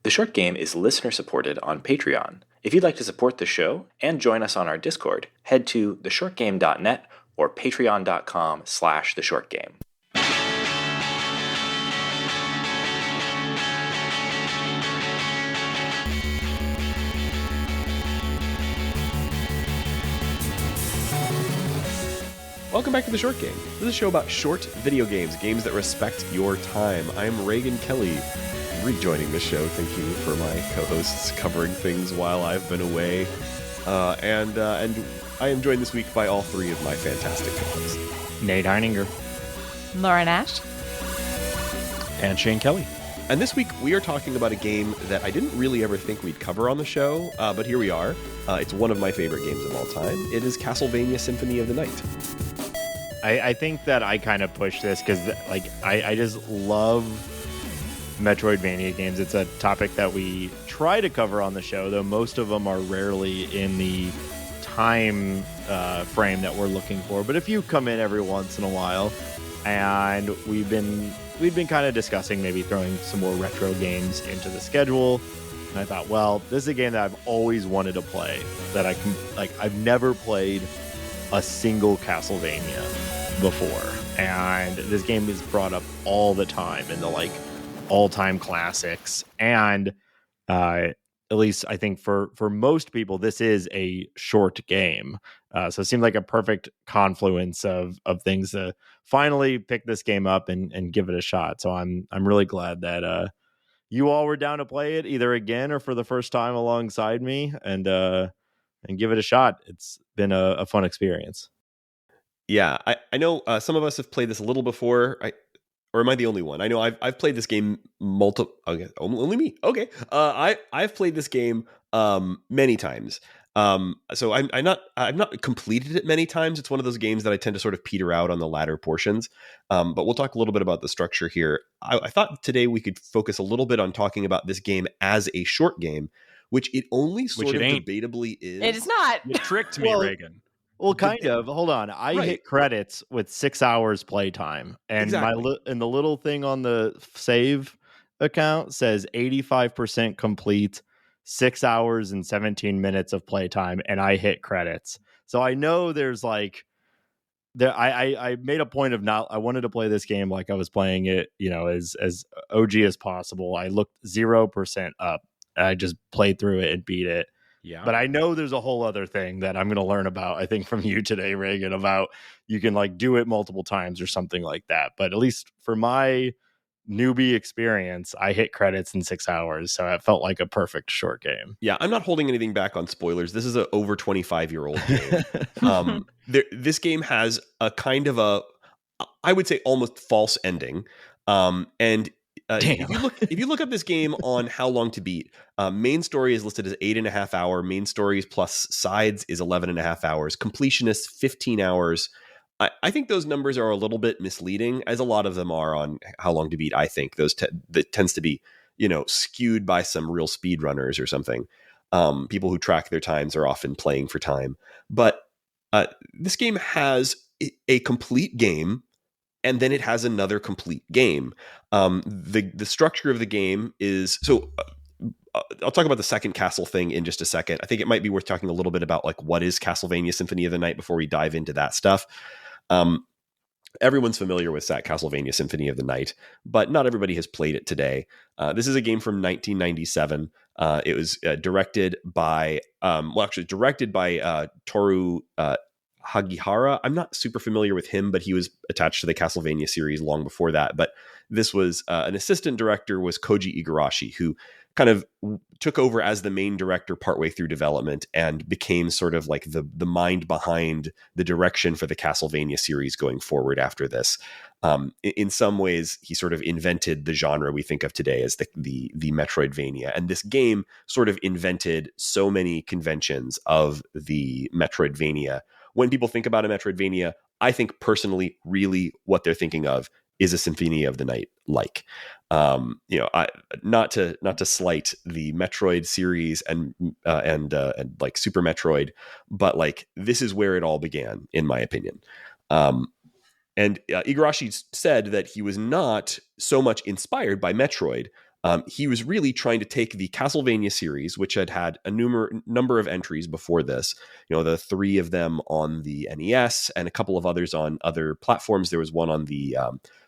The Short Game is listener-supported on Patreon. If you'd like to support the show and join us on our Discord, head to theshortgame.net or patreon.com/theshortgame. Welcome back to The Short Game. This is a show about short video games, games that respect your time. I'm Raygan Kelly, rejoining the show. Thank you for my co-hosts covering things while I've been away. And I am joined this week by all three of my fantastic co-hosts. Nate Heininger. Lauren Ash. And Shane Kelly. And this week we are talking about a game that I didn't really ever think we'd cover on the show, but here we are. It's one of my favorite games of all time. It is Castlevania Symphony of the Night. I think that I kind of push this because I just love Metroidvania games. It's a topic that we try to cover on the show, though most of them are rarely in the time frame that we're looking for. But if you come in every once in a while, and we've been kind of discussing maybe throwing some more retro games into the schedule. And I thought, well, this is a game that I've always wanted to play, that I can, I've never played a single Castlevania before, and this game is brought up all the time in the all-time classics, and at least I think for most people this is a short game, so it seemed like a perfect confluence of things to finally pick this game up and give it a shot. So I'm really glad that you all were down to play it either again or for the first time alongside me, and give it a shot. It's been a fun experience. Yeah, I know some of us have played this a little before. Or am I the only one? I know I've played this game multiple. Okay, only me. Okay, I've played this game many times. So I'm not completed it many times. It's one of those games that I tend to sort of peter out on the latter portions. But we'll talk a little bit about the structure here. I thought today we could focus a little bit on talking about this game as a short game, which it only sort of debatably is. It is not. You tricked me, Raygan. Well, kind of. Hold on. I hit credits with 6 hours playtime, and exactly. And the little thing on the save account says 85% complete, 6 hours and 17 minutes of playtime, and I hit credits. So I know there's I made a point of not. I wanted to play this game like I was playing it, as OG as possible. I looked 0% up. I just played through it and beat it. Yeah. But I know there's a whole other thing that I'm going to learn about, I think, from you today, Raygan, about you can do it multiple times or something like that. But at least for my newbie experience, I hit credits in 6 hours. So it felt like a perfect short game. Yeah, I'm not holding anything back on spoilers. This is an over 25-year-old game. This game has a kind of I would say almost false ending. And if you look up this game on how long to beat, main story is listed as 8.5 hours. Main stories plus sides is 11.5 hours. Completionist 15 hours. I think those numbers are a little bit misleading, as a lot of them are on how long to beat. I think that tends to be skewed by some real speedrunners or something. People who track their times are often playing for time. But this game has a complete game. And then it has another complete game. The structure of the game is so. I'll talk about the second castle thing in just a second. I think it might be worth talking a little bit about what is Castlevania Symphony of the Night before we dive into that stuff. Everyone's familiar with Castlevania Symphony of the Night, but not everybody has played it today. This is a game from 1997. It was directed by Toru Hagihara. I'm not super familiar with him, but he was attached to the Castlevania series long before that. But this was an assistant director was Koji Igarashi, who kind of took over as the main director partway through development and became sort of the mind behind the direction for the Castlevania series going forward after this. In some ways, he sort of invented the genre we think of today as the Metroidvania. And this game sort of invented so many conventions of the Metroidvania. When people think about a Metroidvania, I think personally, really what they're thinking of is a Symphony of the Night. Not to slight the Metroid series and Super Metroid, but this is where it all began, in my opinion. And Igarashi said that he was not so much inspired by Metroid, He was really trying to take the Castlevania series, which had had a number of entries before this, the 3 of them on the NES and a couple of others on other platforms. There was one on the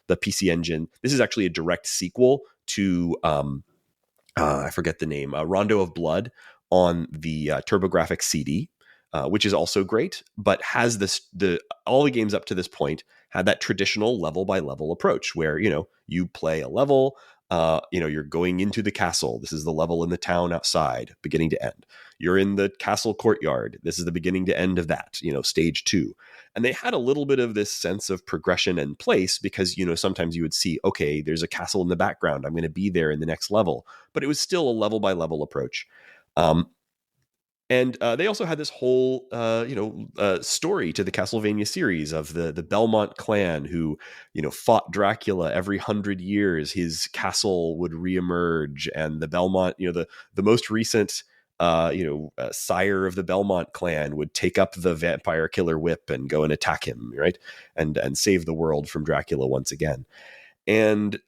PC Engine. This is actually a direct sequel to, I forget the name, Rondo of Blood on the TurboGrafx CD, which is also great, but has all the games up to this point had that traditional level by level approach where, you play a level, you're going into the castle. This is the level in the town outside, beginning to end. You're in the castle courtyard. This is the beginning to end of that, stage 2. And they had a little bit of this sense of progression and place because, sometimes you would see, okay, there's a castle in the background. I'm going to be there in the next level. But it was still a level by level approach. And they also had this whole, story to the Castlevania series of the Belmont clan who, fought Dracula every 100 years. His castle would reemerge, and the Belmont, the most recent, sire of the Belmont clan would take up the vampire killer whip and go and attack him, right, and save the world from Dracula once again. And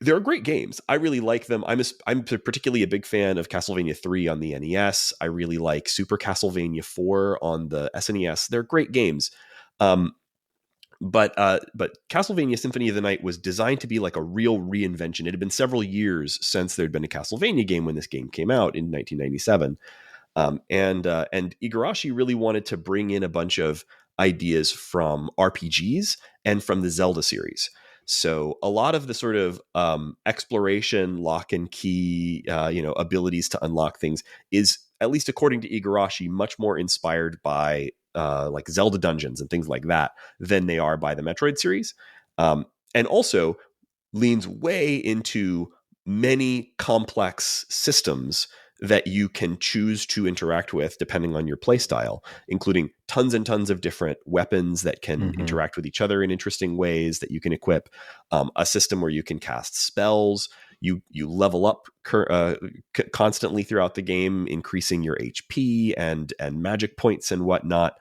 they're great games. I really like them. I'm particularly a big fan of Castlevania 3 on the NES. I really like Super Castlevania 4 on the SNES. They're great games. But Castlevania Symphony of the Night was designed to be like a real reinvention. It had been several years since there'd been a Castlevania game when this game came out in 1997. And Igarashi really wanted to bring in a bunch of ideas from RPGs and from the Zelda series. So a lot of the sort of exploration, lock and key, abilities to unlock things is, at least according to Igarashi, much more inspired by like Zelda dungeons and things like that than they are by the Metroid series. And also leans way into many complex systems that you can choose to interact with depending on your playstyle, including tons and tons of different weapons that can interact with each other in interesting ways that you can equip, a system where you can cast spells, you level up constantly throughout the game, increasing your HP and magic points and whatnot.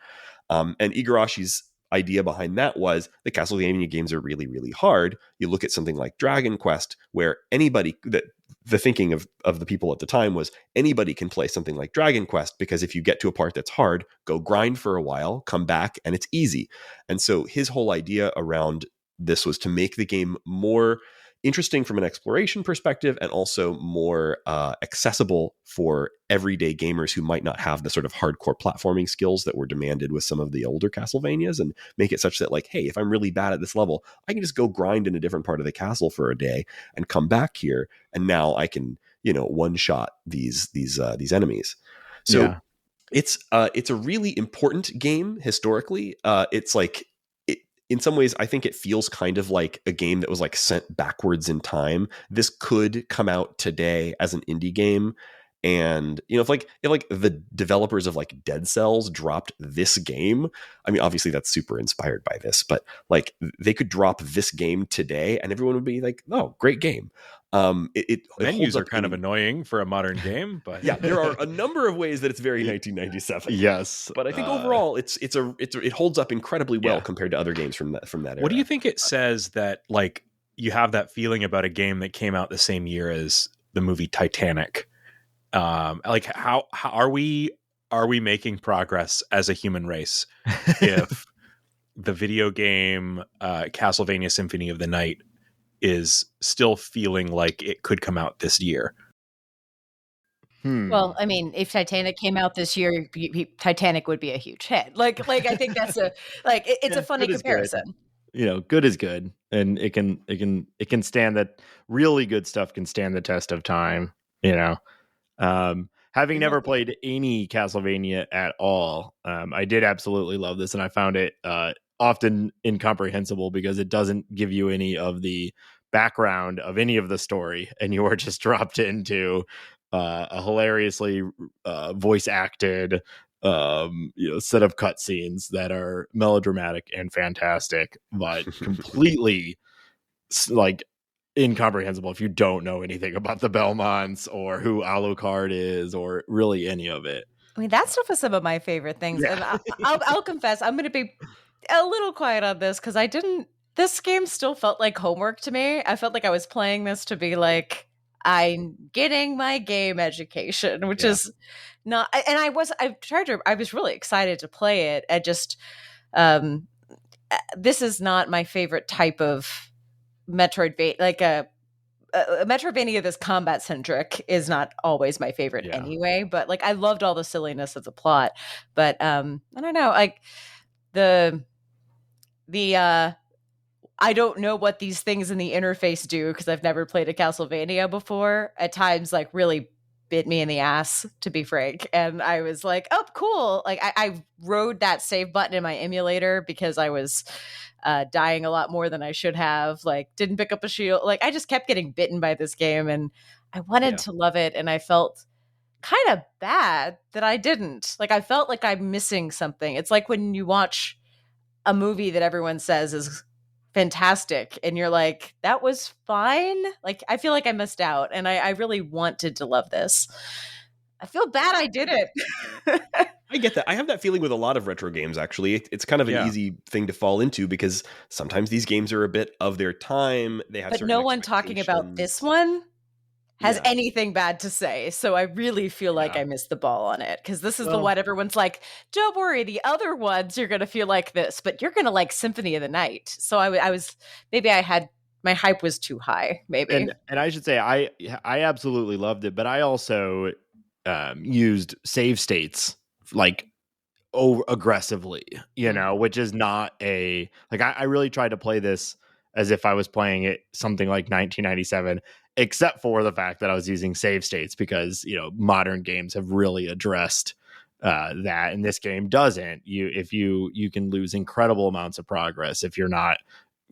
And Igarashi's idea behind that was the Castlevania games are really, really hard. You look at something like Dragon Quest, where the thinking of the people at the time was anybody can play something like Dragon Quest, because if you get to a part that's hard, go grind for a while, come back, and it's easy. And so his whole idea around this was to make the game more interesting from an exploration perspective and also more accessible for everyday gamers who might not have the sort of hardcore platforming skills that were demanded with some of the older Castlevanias, and make it such that, like, hey, if I'm really bad at this level, I can just go grind in a different part of the castle for a day and come back here, and now I can, one shot these enemies. So it's a really important game historically. It's like, in some ways, I think it feels kind of like a game that was like sent backwards in time. This could come out today as an indie game. And, if the developers of like Dead Cells dropped this game, I mean, obviously that's super inspired by this, but like they could drop this game today and everyone would be like, oh, great game. Menus are kind of annoying for a modern game, but yeah, there are a number of ways that it's very 1997. Yes, but I think overall it holds up incredibly well compared to other games from that era. What do you think it says that like you have that feeling about a game that came out the same year as the movie Titanic? Like how are we making progress as a human race if the video game Castlevania Symphony of the Night is still feeling like it could come out this year? Well, I mean, if Titanic came out this year, Titanic would be a huge hit. Like I think that's it's a funny comparison. Good is good, and it can stand that. Really good stuff can stand the test of time. Having never played any Castlevania at all, I did absolutely love this, and I found it often incomprehensible because it doesn't give you any of the background of any of the story, and you are just dropped into a hilariously voice acted set of cutscenes that are melodramatic and fantastic, but completely like incomprehensible if you don't know anything about the Belmonts or who Alucard is or really any of it. I mean, that stuff is some of my favorite things. Yeah. And I'll confess, I'm going to be a little quiet on this because I didn't This game still felt like homework to me. I felt like I was playing this to be like, I'm getting my game education, which is not. And I was really excited to play it. I just, this is not my favorite type of Metroidvania. Like a Metroidvania that's combat centric is not always my favorite anyway. But like, I loved all the silliness of the plot. But I don't know, like the I don't know what these things in the interface do because I've never played a Castlevania before. At times, like, really bit me in the ass, to be frank. And I was like, oh, cool. Like, I rode that save button in my emulator because I was dying a lot more than I should have. Like, didn't pick up a shield. Like, I just kept getting bitten by this game, and I wanted to love it. And I felt kind of bad that I didn't. Like, I felt like I'm missing something. It's like when you watch a movie that everyone says is fantastic and you're like, that was fine. Like, I feel like I missed out, and I really wanted to love this. I feel bad I didn't. I get that. I have that feeling with a lot of retro games, actually. It's kind of an easy thing to fall into because sometimes these games are a bit of their time. They have, but no one talking about this one has anything bad to say. So I really feel like I missed the ball on it, because this is the one everyone's like, don't worry, the other ones you're going to feel like this, but you're going to like Symphony of the Night. So I was, maybe I had, my hype was too high, maybe. And I should say, I absolutely loved it, but I also used save states like aggressively, you know, which is not a, like, I really tried to play this as if I was playing it something like 1997, except for the fact that I was using save states because, you know, modern games have really addressed that, and this game doesn't. You can lose incredible amounts of progress if you're not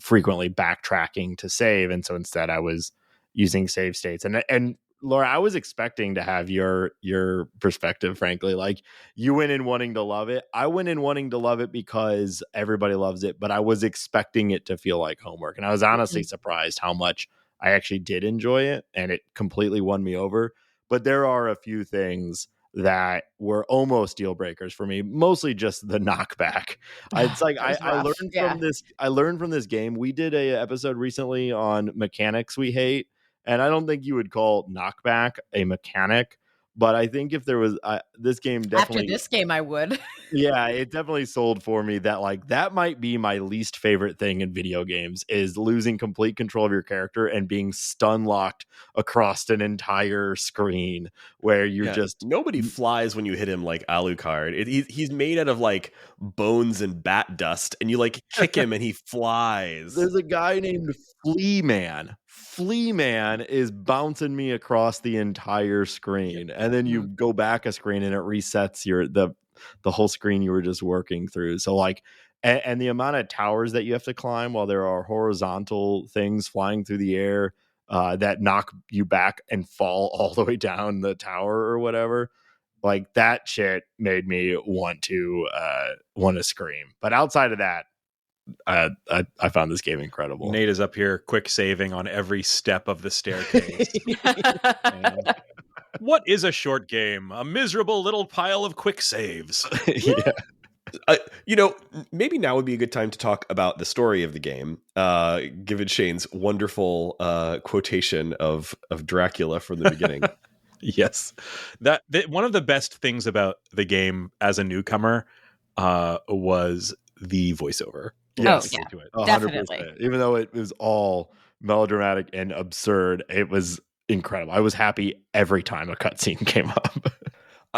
frequently backtracking to save, and so instead I was using save states. And Laura, I was expecting to have your perspective, frankly. Like, you went in wanting to love it. I went in wanting to love it because everybody loves it, but I was expecting it to feel like homework. And I was honestly surprised how much I actually did enjoy it, and it completely won me over. But there are a few things that were almost deal breakers for me, mostly just the knockback. It's like I learned from this. I learned from this game. We did a episode recently on mechanics we hate, and I don't think you would call knockback a mechanic, but I think if there was this game, definitely after this game, I would. Yeah, it definitely sold for me that, like, that might be my least favorite thing in video games, is losing complete control of your character and being stun locked across an entire screen where you're just... Nobody flies when you hit him like Alucard. He's made out of like bones and bat dust, and you like kick him and he flies. There's a guy named Flea Man. Flea Man is bouncing me across the entire screen, and then you go back a screen and it resets the whole screen you were just working through. So like, and the amount of towers that you have to climb while there are horizontal things flying through the air that knock you back and fall all the way down the tower or whatever, like, that shit made me want to scream. But outside of that, I found this game incredible. Nate is up here quick saving on every step of the staircase. What is a short game? A miserable little pile of quick saves. You know, maybe now would be a good time to talk about the story of the game, given Shane's wonderful quotation of Dracula from the beginning. Yes. That one of the best things about the game as a newcomer was the voiceover. Yes, to it. Definitely. Even though it was all melodramatic and absurd, it was incredible. I was happy every time a cutscene came up.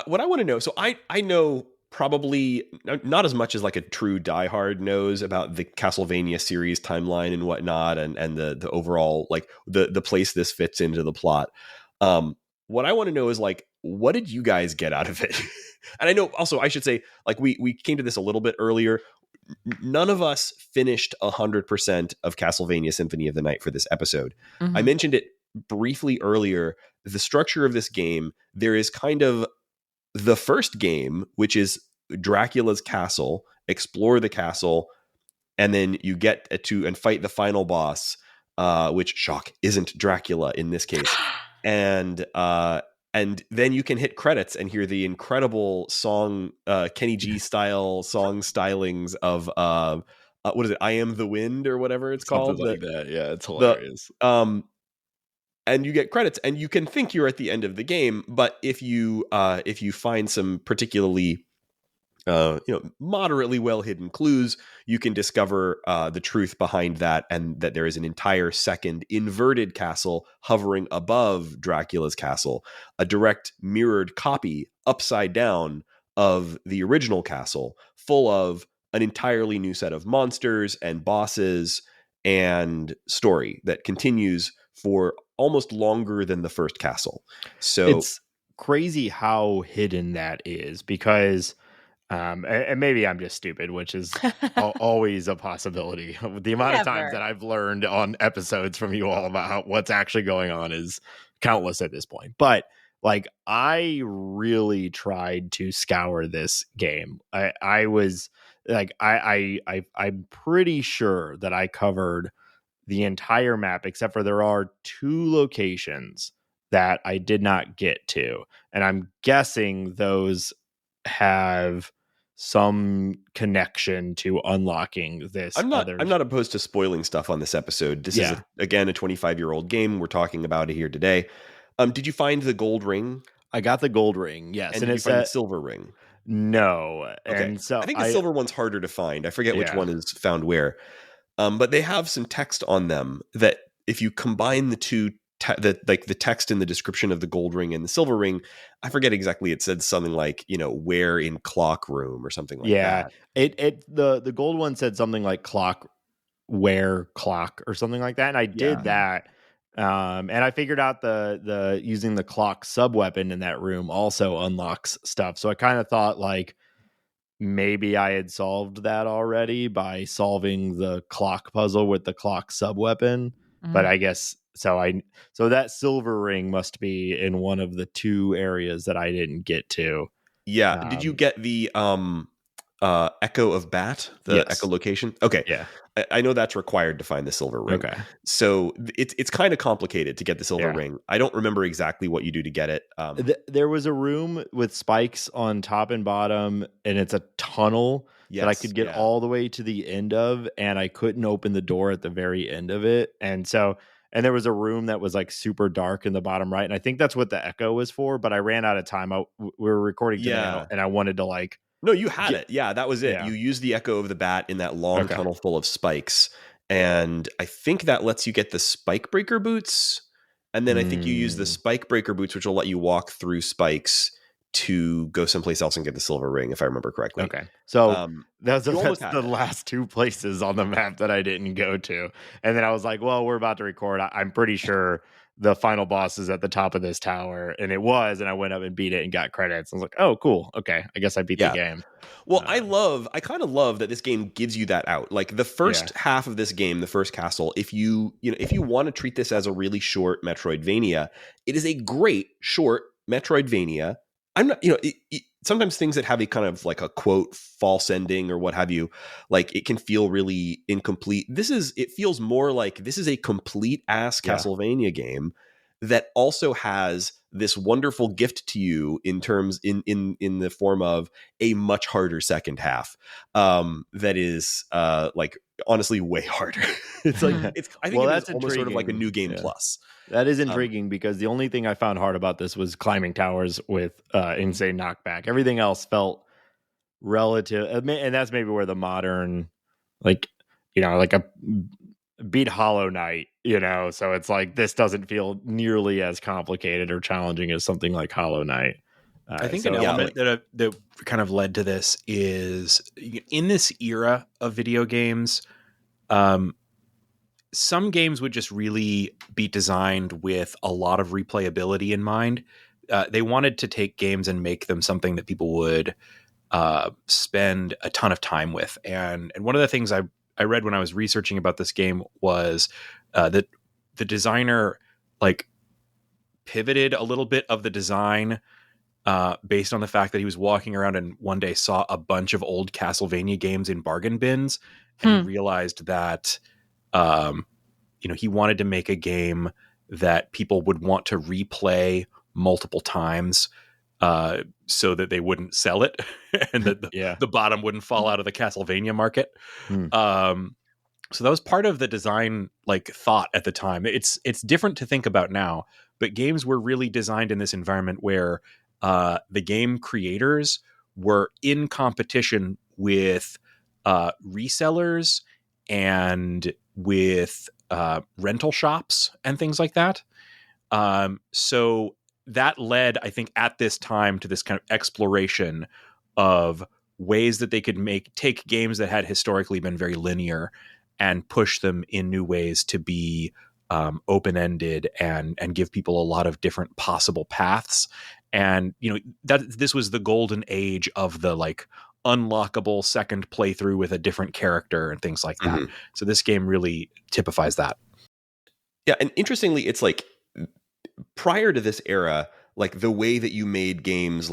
What I want to know, so I know probably not as much as like a true diehard knows about the Castlevania series timeline and whatnot, and the overall, like, the place this fits into the plot. What I want to know is, like, what did you guys get out of it? And I know also I should say, like, we came to this a little bit earlier. None of us finished 100% of Castlevania Symphony of the Night for this episode. I mentioned it briefly earlier. The structure of this game, there is kind of the first game, which is Dracula's castle, explore the castle, and then you get to and fight the final boss, which, shock, isn't Dracula in this case. And then you can hit credits and hear the incredible song, Kenny G style song stylings of what is it? I Am the Wind or whatever it's called. Something like that. Yeah, it's The, hilarious. and you get credits, and you can think you're at the end of the game, but if you find some particularly moderately well hidden clues, you can discover the truth behind that, and that there is an entire second inverted castle hovering above Dracula's castle, a direct mirrored copy upside down of the original castle, full of an entirely new set of monsters and bosses and story that continues for almost longer than the first castle. So It's crazy how hidden that is, because and maybe I'm just stupid, which is always a possibility. The amount of times Never. that I've learned on episodes from you all about what's actually going on is countless at this point. But like, I really tried to scour this game. I was like, I'm pretty sure that I covered the entire map, except for there are 2 locations that I did not get to, and I'm guessing those have some connection to unlocking this. I'm not opposed to spoiling stuff on this episode. This is again a 25-year-old game we're talking about it here today. Did you find the gold ring? I got the gold ring, yes, And and did you it's find the silver ring? No, Okay. and so I think the silver one's harder to find. I forget which Yeah. one is found where. But they have some text on them that if you combine the two, the text in the description of the gold ring and the silver ring, I forget exactly. It said something like, where in clock room or something like that. The gold one said something like clock or something like that, and I did that. And I figured out the using the clock sub weapon in that room also unlocks stuff. So I kind of thought like maybe I had solved that already by solving the clock puzzle with the clock sub weapon. But I guess so that silver ring must be in one of the 2 areas that I didn't get to. Yeah. Did you get the Echo of Bat, the echolocation? Okay. Yeah. I know that's required to find the silver ring. Okay. So it's kind of complicated to get the silver ring. I don't remember exactly what you do to get it. There was a room with spikes on top and bottom, and it's a tunnel that I could get all the way to the end of, and I couldn't open the door at the very end of it. And there was a room that was like super dark in the bottom right, and I think that's what the echo was for, but I ran out of time. We were recording today, and I wanted to like... No, you had it. Yeah, that was it. Yeah. You used the Echo of the Bat in that long tunnel full of spikes. And I think that lets you get the spike breaker boots. And then I think you use the spike breaker boots, which will let you walk through spikes to go someplace else and get the silver ring, if I remember correctly. Okay. So that's the it. last 2 places on the map that I didn't go to. And then I was like, well, we're about to record. I'm pretty sure the final boss is at the top of this tower, and it was, and I went up and beat it and got credits. I was like, oh, cool. Okay. I guess I beat the game. Well, I kind of love that this game gives you that out. Like the first half of this game, the first castle, if you want to treat this as a really short Metroidvania, it is a great short Metroidvania. I'm not, sometimes things that have a kind of like a quote false ending or what have you, like it can feel really incomplete. It feels more like this is a complete ass Castlevania game that also has this wonderful gift to you in terms in the form of a much harder second half. That is like honestly way harder. It's like I think it's almost sort of like a new game plus. That is intriguing because the only thing I found hard about this was climbing towers with insane knockback. Everything else felt relative, and that's maybe where the modern, like a beat Hollow Knight, so it's like this doesn't feel nearly as complicated or challenging as something like Hollow Knight. I think an element that kind of led to this is in this era of video games, some games would just really be designed with a lot of replayability in mind. They wanted to take games and make them something that people would spend a ton of time with. And one of the things I read when I was researching about this game was that the designer like pivoted a little bit of the design based on the fact that he was walking around and one day saw a bunch of old Castlevania games in bargain bins, and he realized that he wanted to make a game that people would want to replay multiple times. so that they wouldn't sell it and that the bottom wouldn't fall out of the Castlevania market. So that was part of the design thought at the time. It's different to think about now, but games were really designed in this environment where the game creators were in competition with resellers and with rental shops and things like that. So that led, I think, at this time to this kind of exploration of ways that they could take games that had historically been very linear and push them in new ways to be open-ended and give people a lot of different possible paths. And, that this was the golden age of the unlockable second playthrough with a different character and things like that. So this game really typifies that. Yeah. And interestingly, it's prior to this era, the way that you made games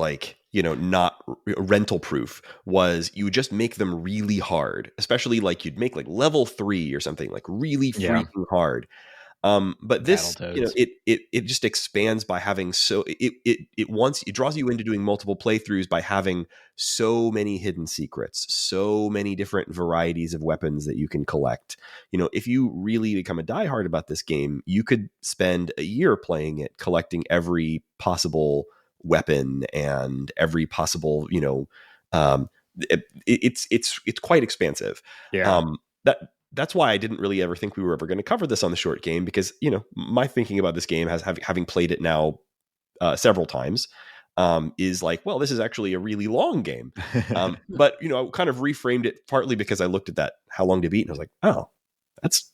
not rental proof was you would just make them really hard, especially you'd make level 3 or something really freaking hard. But this, it just expands by having it draws you into doing multiple playthroughs by having so many hidden secrets, so many different varieties of weapons that you can collect. If you really become a diehard about this game, you could spend a year playing it, collecting every possible weapon and every possible, it's quite expansive. That's why I didn't really ever think we were ever going to cover this on the short game, because, my thinking about this game having played it now several times is well, this is actually a really long game. But, I kind of reframed it partly because I looked at that how long to beat and I was like, oh, that's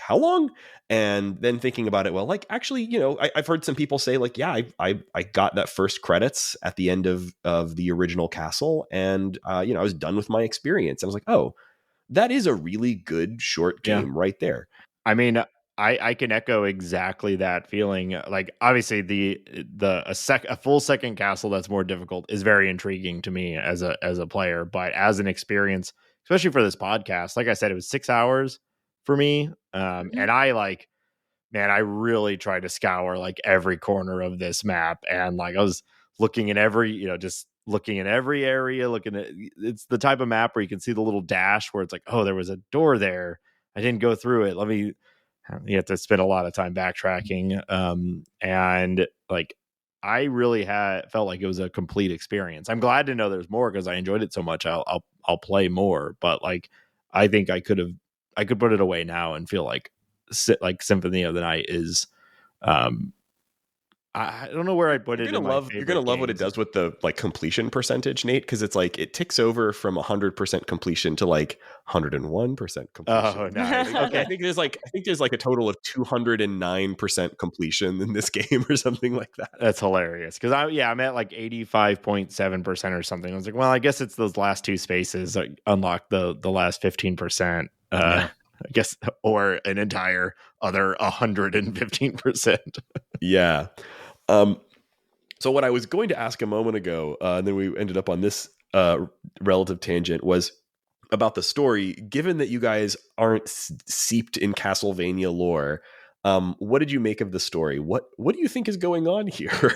how long? And then thinking about it, well, actually, I've heard some people say I got that first credits at the end of the original castle, and I was done with my experience. I was like, oh, that is a really good short game right there. I mean, I can echo exactly that feeling. Obviously a full second castle that's more difficult is very intriguing to me as a player, but as an experience, especially for this podcast, like I said, it was 6 hours for me. And I really tried to scour every corner of this map, and I was looking in every, looking in every area, it's the type of map where you can see the little dash where it's oh, there was a door there, I didn't go through it. You have to spend a lot of time backtracking. And I really felt like it was a complete experience. I'm glad to know there's more because I enjoyed it so much. I'll play more, but I think I could put it away now and feel like Symphony of the Night is, I don't know where I put it. You're gonna love what it does with the completion percentage, Nate, because it's it ticks over from 100% completion to 101% completion. Oh, nice. Okay, I think there's a total of 209% completion in this game or something like that. That's hilarious because I'm at 85.7% or something. I was like, well, I guess it's those last two spaces that unlock the last 15%. I guess, or an entire other 115%. Yeah. So what I was going to ask a moment ago, and then we ended up on this relative tangent, was about the story. Given that you guys aren't seeped in Castlevania lore, what did you make of the story? What do you think is going on here?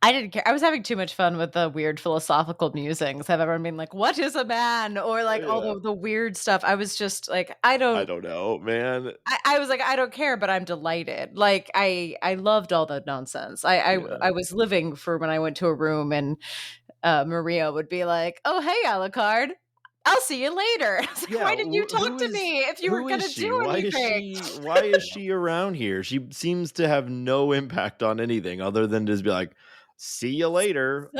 I didn't care. I was having too much fun with the weird philosophical musings. Have everyone been what is a man? Or all the weird stuff. I was just I don't know, man. I was I don't care, but I'm delighted. I loved all the nonsense. I was living for when I went to a room and Maria would be oh, hey, Alucard, I'll see you later. Why didn't you talk to me if you were going to do anything? Why is she around here? She seems to have no impact on anything other than just be see you later.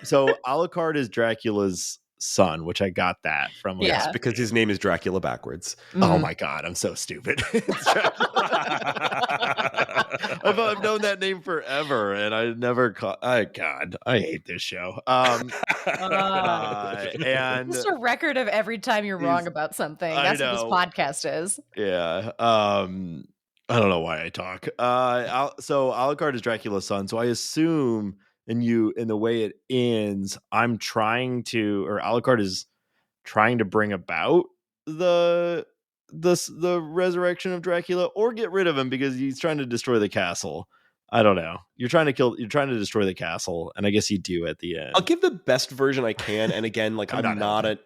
So Alucard is Dracula's son, which I got that from. Yes, because his name is Dracula backwards. Mm-hmm. Oh my God, I'm so stupid. I've known that name forever, and I never caught. God, I hate this show. And just a record of every time you're wrong about something. That's what this podcast is. Yeah. I don't know why I talk. So Alucard is Dracula's son. So I assume in the way it ends, Alucard is trying to bring about the resurrection of Dracula or get rid of him because he's trying to destroy the castle. I don't know. You're trying to destroy the castle, and I guess you do at the end. I'll give the best version I can, and again, like I'm not a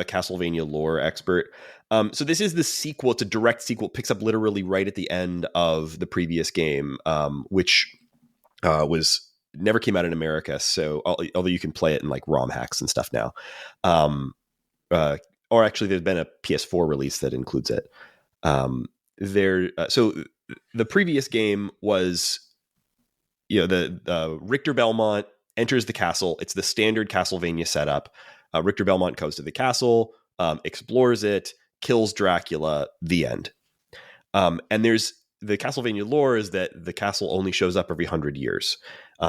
Castlevania lore expert. So this is the sequel. It's a direct sequel. It picks up literally right at the end of the previous game, which was never came out in America. So although you can play it in like ROM hacks and stuff now, or actually there's been a PS4 release that includes it. So the previous game was, the Richter Belmont enters the castle. It's the standard Castlevania setup. Richter Belmont goes to the castle, explores it, kills Dracula, the end. And there's the Castlevania lore is that the castle only shows up every 100 years.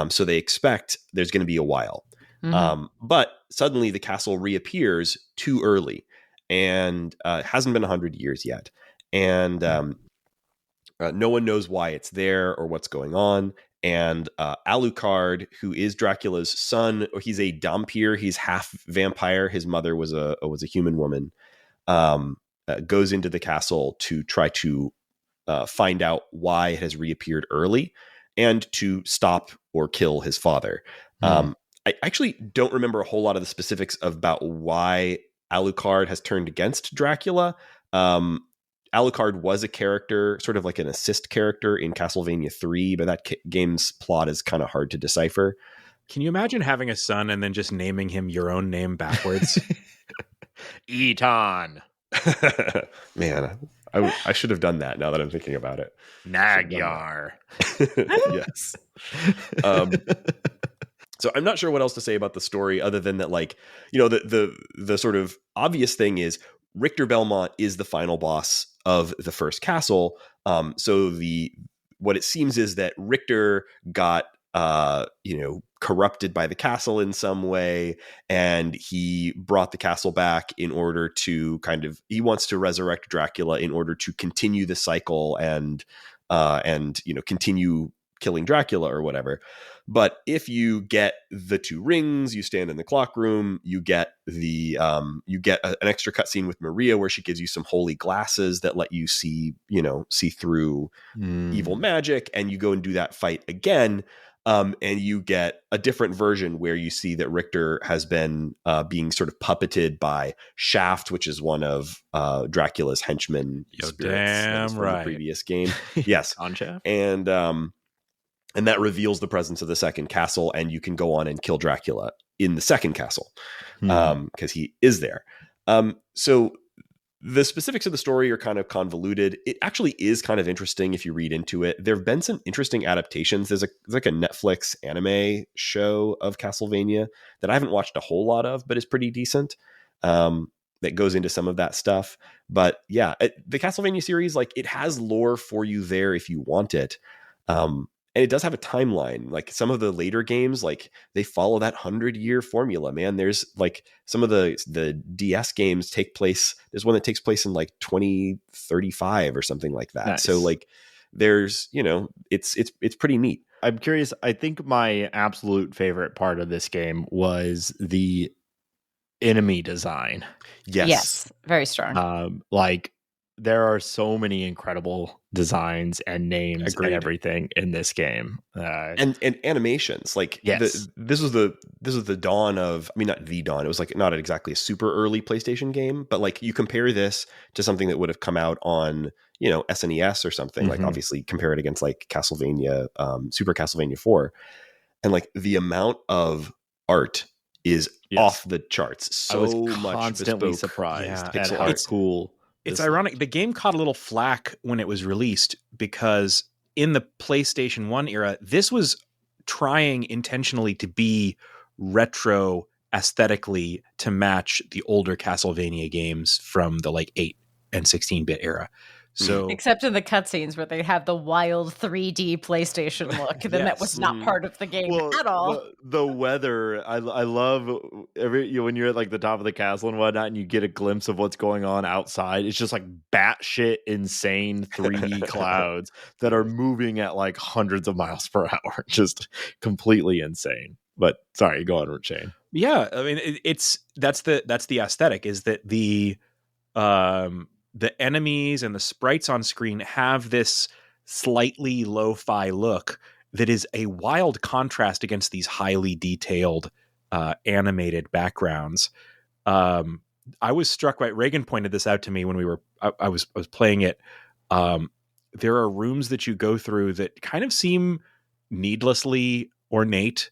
So they expect there's going to be a while. But suddenly the castle reappears too early, and it hasn't been 100 years yet. And no one knows why it's there or what's going on. And Alucard, who is Dracula's son, or he's a Dhampir, he's half vampire. His mother was a human woman. Goes into the castle to try to find out why it has reappeared early and to stop or kill his father. I actually don't remember a whole lot of the specifics about why Alucard has turned against Dracula. Alucard was a character, sort of like an assist character in Castlevania 3, but that game's plot is kind of hard to decipher. Can you imagine having a son and then just naming him your own name backwards? Eton. Man, I should have done that now that I'm thinking about it. Nagyar. Yes. So I'm not sure what else to say about the story other than that, like, the sort of obvious thing is Richter Belmont is the final boss of the first castle. So what it seems is that Richter got corrupted by the castle in some way, and he brought the castle back in order to he wants to resurrect Dracula in order to continue the cycle and continue killing Dracula or whatever. But if you get the 2 rings, you stand in the clock room, you get an extra cutscene with Maria where she gives you some holy glasses that let you see through evil magic, and you go and do that fight again. And you get a different version where you see that Richter has been being sort of puppeted by Shaft, which is one of Dracula's henchmen. Damn from right. the previous game. Yes. On Shaft. And that reveals the presence of the second castle, and you can go on and kill Dracula in the second castle because he is there. So the specifics of the story are kind of convoluted. It actually is kind of interesting if you read into it. There have been some interesting adaptations. There's like a Netflix anime show of Castlevania that I haven't watched a whole lot of, but is pretty decent. That goes into some of that stuff. But yeah, the Castlevania series, like, it has lore for you there if you want it. And it does have a timeline. Like some of the later games, like they follow that 100-year formula, man. There's like some of the DS games take place. There's one that takes place in like 2035 or something like that. Nice. So like there's, it's pretty neat. I'm curious. I think my absolute favorite part of this game was the enemy design. Yes. Very strong. Like there are so many incredible designs and names and everything in this game, and animations. Like yes. This was the dawn of. I mean, not the dawn. It was like not exactly a super early PlayStation game, but like you compare this to something that would have come out on SNES or something. Mm-hmm. Like obviously compare it against like Castlevania, Super Castlevania 4, and like the amount of art is off the charts. So I was much constantly bespoke, surprised at how cool. It's ironic. The game caught a little flack when it was released because in the PlayStation 1 era, this was trying intentionally to be retro aesthetically to match the older Castlevania games from the like 8 and 16-bit era. So except in the cutscenes where they have the wild 3D PlayStation look, then that was not part of the game at all. The weather, I love when you're at like the top of the castle and whatnot, and you get a glimpse of what's going on outside. It's just like batshit insane 3D clouds that are moving at like hundreds of miles per hour, just completely insane. But sorry, go on, Shane. Yeah, I mean that's the aesthetic, is that the enemies and the sprites on screen have this slightly lo-fi look, that is a wild contrast against these highly detailed animated backgrounds. I was struck by, Raygan pointed this out to me when I was playing it. There are rooms that you go through that kind of seem needlessly ornate,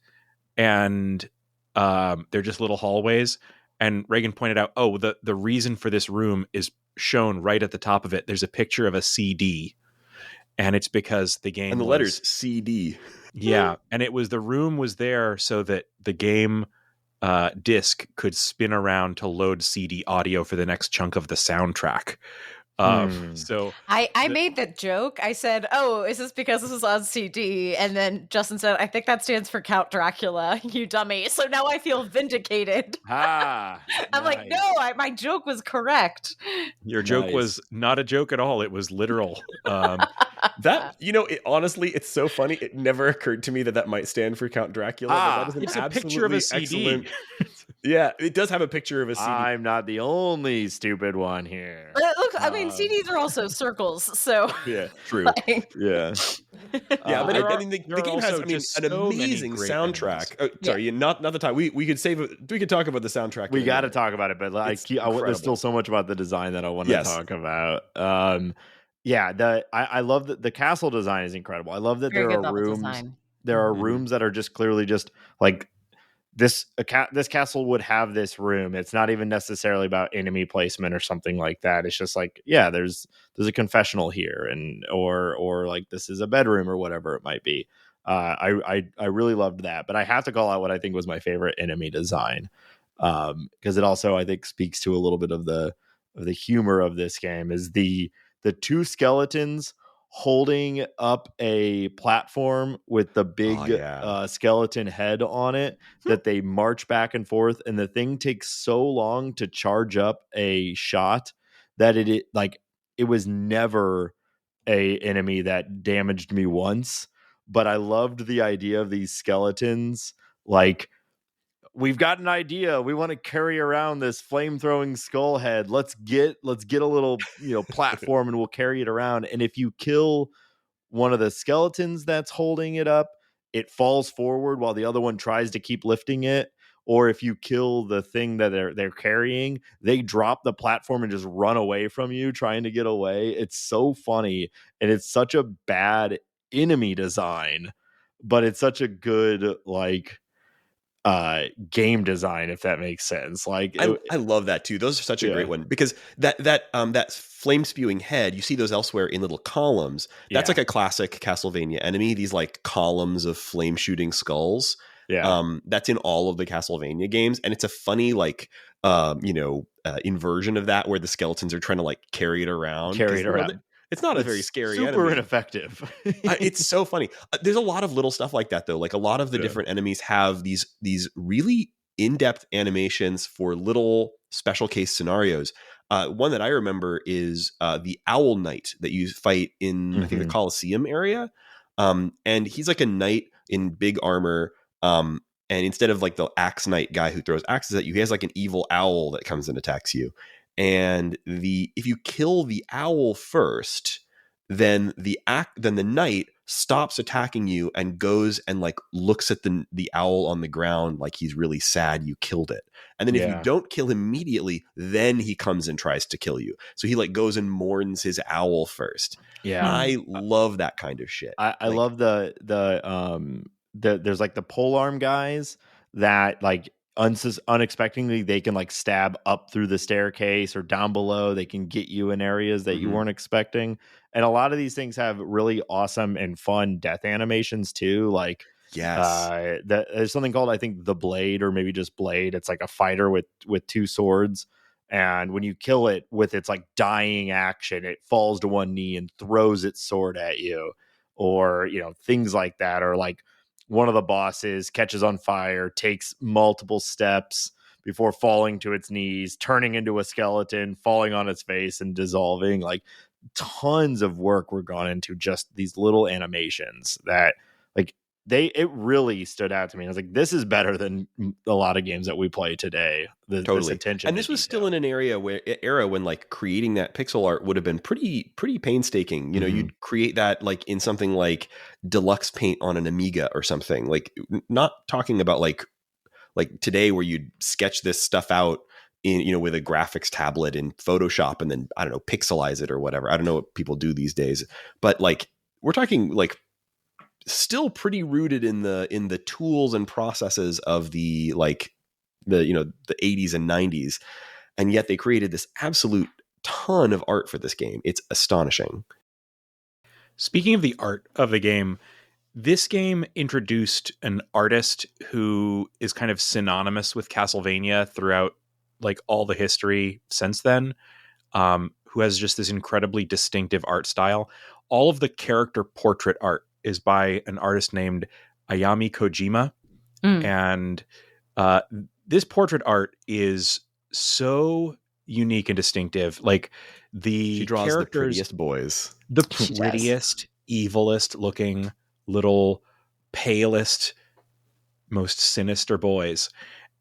and they're just little hallways. And Raygan pointed out, the reason for this room is shown right at the top of it. There's a picture of a CD, and it's because the game and the letters CD. Yeah, and the room was there so that the game disc could spin around to load CD audio for the next chunk of the soundtrack. So I made that joke. I said, "Oh, is this because this is on CD?" And then Justin said, "I think that stands for Count Dracula, you dummy." So now I feel vindicated. I'm like, no, my joke was correct. Your joke was not a joke at all. It was literal. That, honestly, it's so funny. It never occurred to me that might stand for Count Dracula. But that is It's an a picture of a CD. excellent- Yeah, it does have a picture of a CD. I'm not the only stupid one here. Look, I mean, CDs are also circles, so Yeah, true. like, Yeah. Yeah, but there I mean, the game has an so many amazing great soundtrack. Sorry, not the time. We could save it. We could talk about the soundtrack. We in a got to minute. talk about it, but It's there's incredible. still so much about the design that I want to Yes. talk about. I love that the castle design is incredible. I love that very there good are level rooms. design. There are Mhm. rooms that are just clearly just like this. This castle would have this room. It's not even necessarily about enemy placement or something like that. It's just like, yeah, there's a confessional here, and or like this is a bedroom or whatever it might be. I really loved that, but I have to call out what I think was my favorite enemy design, because it also, I think, speaks to a little bit of the humor of this game. Is the two skeletons holding up a platform with the big skeleton head on it that they march back and forth, and the thing takes so long to charge up a shot that it was never a enemy that damaged me once. But I loved the idea of these skeletons, like, we've got an idea. We want to carry around this flame-throwing skull head. Let's get a little, platform, and we'll carry it around. And if you kill one of the skeletons that's holding it up, it falls forward while the other one tries to keep lifting it. Or if you kill the thing that they're carrying, they drop the platform and just run away from you, trying to get away. It's so funny, and it's such a bad enemy design, but it's such a good game design, if that makes sense. Like, I love that too. Those are such a great one, because that flame spewing head, you see those elsewhere in little columns. That's like a classic Castlevania enemy. These like columns of flame shooting skulls. Yeah. That's in all of the Castlevania games, and it's a funny inversion of that, where the skeletons are trying to like carry it around. It's not a very scary super enemy. Ineffective. It's so funny. There's a lot of little stuff like that, though. Like, a lot of the different enemies have these really in-depth animations for little special case scenarios. One that I remember is the Owl Knight that you fight in, I think, the Colosseum area. And he's like a knight in big armor. And instead of like the axe knight guy who throws axes at you, he has like an evil owl that comes and attacks you. And if you kill the owl first, then the knight stops attacking you and goes and like looks at the owl on the ground like he's really sad you killed it. And then if you don't kill him immediately, then he comes and tries to kill you. So he like goes and mourns his owl first. Yeah, I love that kind of shit. I love the there's like the polearm guys that like unexpectedly they can like stab up through the staircase or down below. They can get you in areas that you weren't expecting, and a lot of these things have really awesome and fun death animations too. Like, there's something called, I think, the Blade, or maybe just Blade. It's like a fighter with two swords, and when you kill it with its like dying action, it falls to one knee and throws its sword at you, or things like that. Or like, one of the bosses catches on fire, takes multiple steps before falling to its knees, turning into a skeleton, falling on its face and dissolving. Like, tons of work were gone into just these little animations that, like, it really stood out to me. I was like, this is better than a lot of games that we play today. This Totally. attention, And to this was detail. still in an era when like creating that pixel art would have been pretty painstaking. You know, Mhm. you'd create that like in something like Deluxe Paint on an Amiga or something. Like, not talking about like today where you'd sketch this stuff out in, you know, with a graphics tablet in Photoshop and then, I don't know, pixelize it or whatever. I don't know what people do these days, but like we're talking like still pretty rooted in the tools and processes of the like the, you know, the 80s and 90s, and yet they created this absolute ton of art for this game. It's astonishing. Speaking of the art of the game, this game introduced an artist who is kind of synonymous with Castlevania throughout like all the history since then, who has just this incredibly distinctive art style. All of the character portrait art is by an artist named Ayami Kojima. And this portrait art is so unique and distinctive. Like She draws characters, the prettiest boys. the She does. prettiest, evilest looking, little palest, most sinister boys,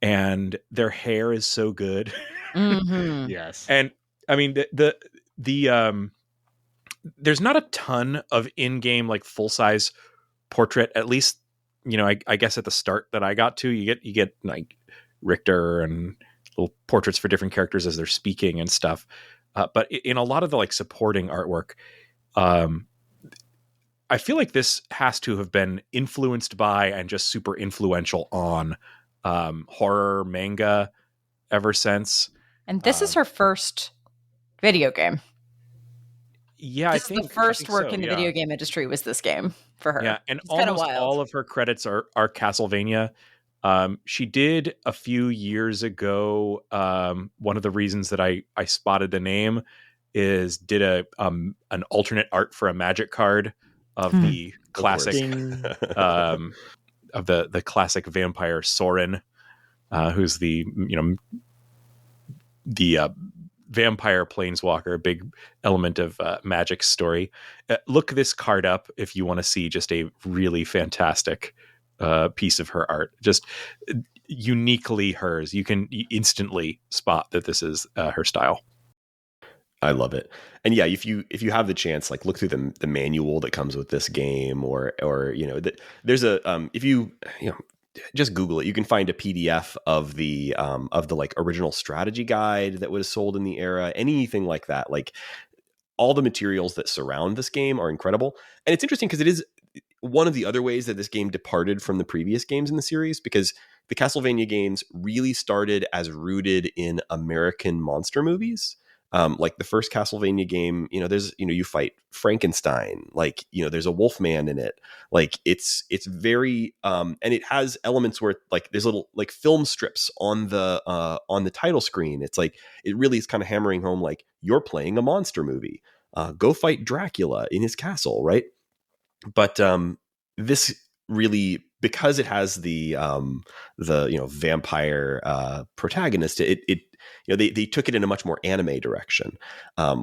and their hair is so good. Mhm. Yes. And I mean the there's not a ton of in-game like full-size portrait, at least, you know, I guess at the start that I got to, you get like Richter and little portraits for different characters as they're speaking and stuff. But in a lot of the like supporting artwork, I feel like this has to have been influenced by and just super influential on horror manga ever since. And this is her first video game. Yeah, This I think is the first think work so, in the yeah. video game industry was this game for her. Yeah, and It's kinda almost wild. all of her credits are Castlevania. She did a few years ago. One of the reasons that I spotted the name is did an alternate art for a Magic card of the classic of the classic vampire Sorin, who's the, you know, the vampire planeswalker, a big element of Magic's story. Look this card up if you want to see just a really fantastic piece of her art, just uniquely hers. You can instantly spot that this is her style. I love it. And yeah, if you have the chance, like look through the manual that comes with this game, or you know, there's a if you know, just Google it, you can find a PDF of the like original strategy guide that was sold in the era, anything like that. Like all the materials that surround this game are incredible. And it's interesting because it is one of the other ways that this game departed from the previous games in the series, because the Castlevania games really started as rooted in American monster movies. Like the first Castlevania game, you know, there's, you know, you fight Frankenstein, like, you know, there's a Wolfman in it. Like it's very, and it has elements where like there's little like film strips on the title screen. It's like, it really is kind of hammering home, like you're playing a monster movie. Go fight Dracula in his castle, right? But this really, because it has the you know, vampire protagonist, it you know, they took it in a much more anime direction,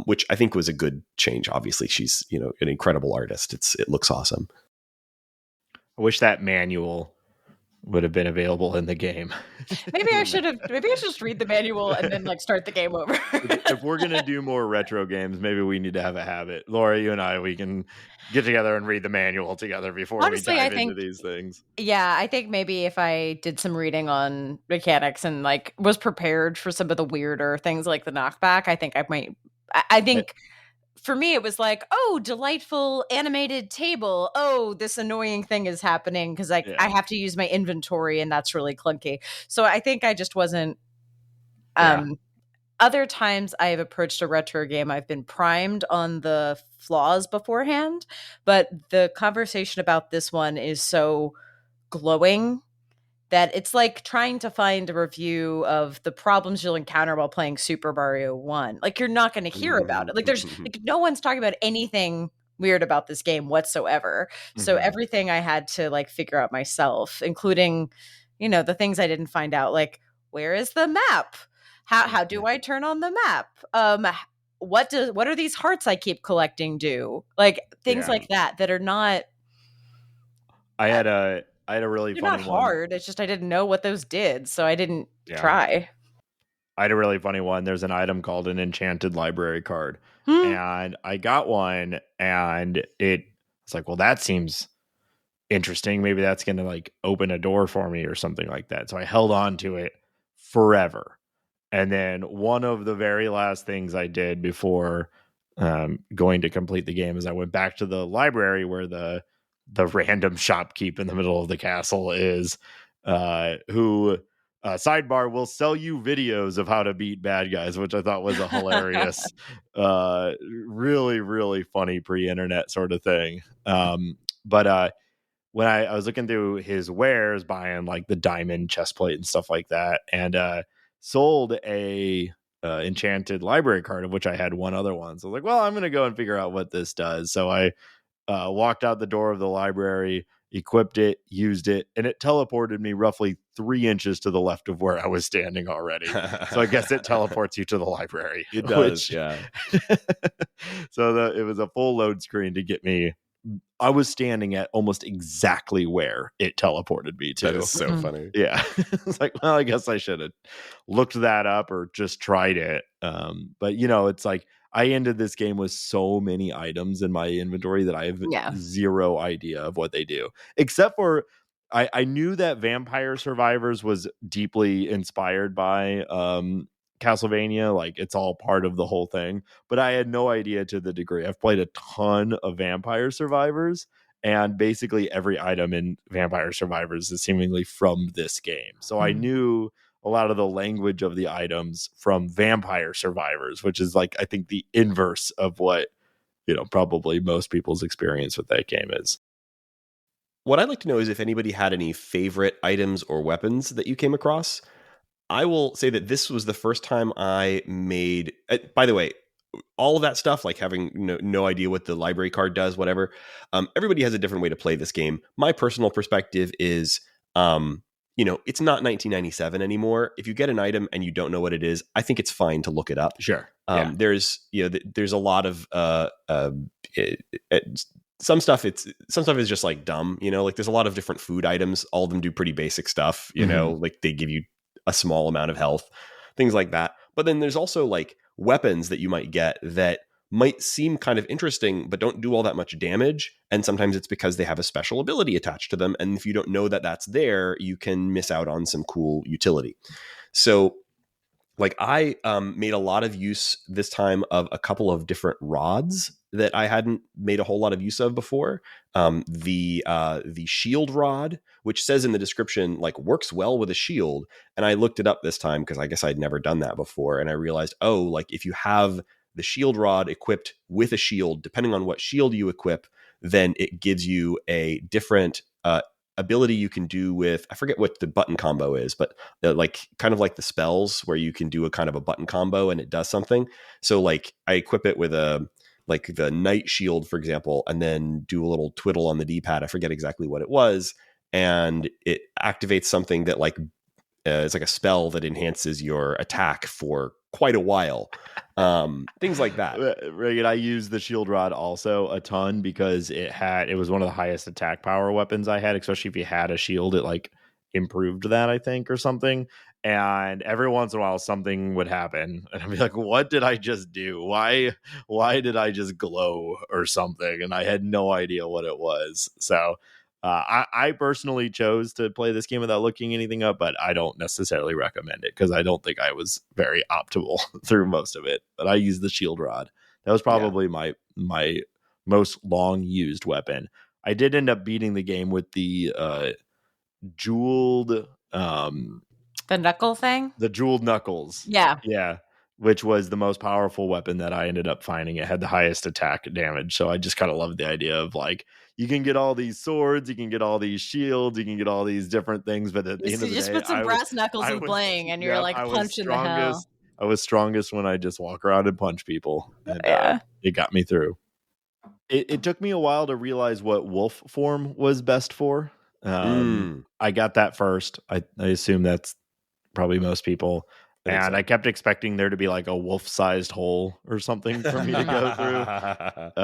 which I think was a good change. Obviously, she's, you know, an incredible artist. It looks awesome. I wish that manual would have been available in the game. Maybe I should just read the manual and then like start the game over. If we're gonna do more retro games, maybe we need to have a habit. Laura, you and I, we can get together and read the manual together before Honestly, we I dive think- into these things. Yeah, I think maybe if I did some reading on mechanics and like was prepared for some of the weirder things like the knockback, I think I might. I think for me it was like, oh, delightful animated table. Oh, this annoying thing is happening because I have to use my inventory and that's really clunky. So I think I just wasn't. Other times I have approached a retro game, I've been primed on the flaws beforehand, but the conversation about this one is so glowing that it's like trying to find a review of the problems you'll encounter while playing Super Mario 1. Like you're not going to hear about it. Like there's like no one's talking about anything weird about this game whatsoever. So everything I had to like figure out myself, including, you know, the things I didn't find out, like where is the map? How do I turn on the map? What are these hearts I keep collecting do? Like things like that are not. I had a really They're funny not one. hard. It's just I didn't know what those did, so I didn't Yeah. try. I had a really funny one. There's an item called an enchanted library card. Hmm. And I got one and it's like, well, that seems interesting. Maybe that's going to like open a door for me or something like that. So I held on to it forever. And then one of the very last things I did before going to complete the game is I went back to the library where the random shopkeep in the middle of the castle is, who sidebar will sell you videos of how to beat bad guys, which I thought was a hilarious, really, really funny pre-internet sort of thing. But when I was looking through his wares, buying like the diamond chest plate and stuff like that, and sold a enchanted library card, of which I had one other one. So I was like, well, I'm going to go and figure out what this does. So I walked out the door of the library, equipped it, used it, and it teleported me roughly 3 inches to the left of where I was standing already. So I guess it teleports you to the library. It does, yeah. So it was a full load screen to get me. I was standing at almost exactly where it teleported me to. That is so funny. Yeah. It's like, well, I guess I should have looked that up or just tried it. But it's like I ended this game with so many items in my inventory that I have zero idea of what they do. Except for I knew that Vampire Survivors was deeply inspired by Castlevania, like it's all part of the whole thing, but I had no idea to the degree. I've played a ton of Vampire Survivors, and basically every item in Vampire Survivors is seemingly from this game. So I knew a lot of the language of the items from Vampire Survivors, which is like, I think, the inverse of what, probably most people's experience with that game is. What I'd like to know is if anybody had any favorite items or weapons that you came across. I will say that this was the first time I made, by the way, all of that stuff, like having no idea what the library card does, whatever. Everybody has a different way to play this game. My personal perspective is, it's not 1997 anymore. If you get an item and you don't know what it is, I think it's fine to look it up. Sure. There's a lot of some stuff is just like dumb, like there's a lot of different food items. All of them do pretty basic stuff, like they give you a small amount of health, things like that. But then there's also like weapons that you might get that might seem kind of interesting, but don't do all that much damage. And sometimes it's because they have a special ability attached to them. And if you don't know that that's there, you can miss out on some cool utility. So like I made a lot of use this time of a couple of different rods that I hadn't made a whole lot of use of before. The shield rod, which says in the description, like works well with a shield. And I looked it up this time because I guess I'd never done that before. And I realized, like if you have the shield rod equipped with a shield, depending on what shield you equip, then it gives you a different ability you can do with, I forget what the button combo is, but like kind of like the spells where you can do a kind of a button combo and it does something. So like I equip it with like the night shield, for example, and then do a little twiddle on the D-pad. I forget exactly what it was. And it activates something that like, it's like a spell that enhances your attack for quite a while. Things like that. Raygan, I used the shield rod also a ton because it was one of the highest attack power weapons I had, especially if you had a shield, it like improved that, I think, or something. And every once in a while something would happen and I'd be like, what did I just do? Why did I just glow or something? And I had no idea what it was. So I personally chose to play this game without looking anything up, but I don't necessarily recommend it because I don't think I was very optimal through most of it. But I used the shield rod. That was probably my most long used weapon. I did end up beating the game with the jeweled the knuckle thing? The jeweled knuckles. Yeah. Which was the most powerful weapon that I ended up finding. It had the highest attack damage. So I just kind of loved the idea of like, you can get all these swords, you can get all these shields, you can get all these different things. But at the end of the day, just put some brass knuckles and bling and you're like punching the hell. I was strongest when I just walk around and punch people. And it got me through. It took me a while to realize what wolf form was best for. I got that first. I assume that's probably most people. And I kept expecting there to be like a wolf-sized hole or something for me to go through.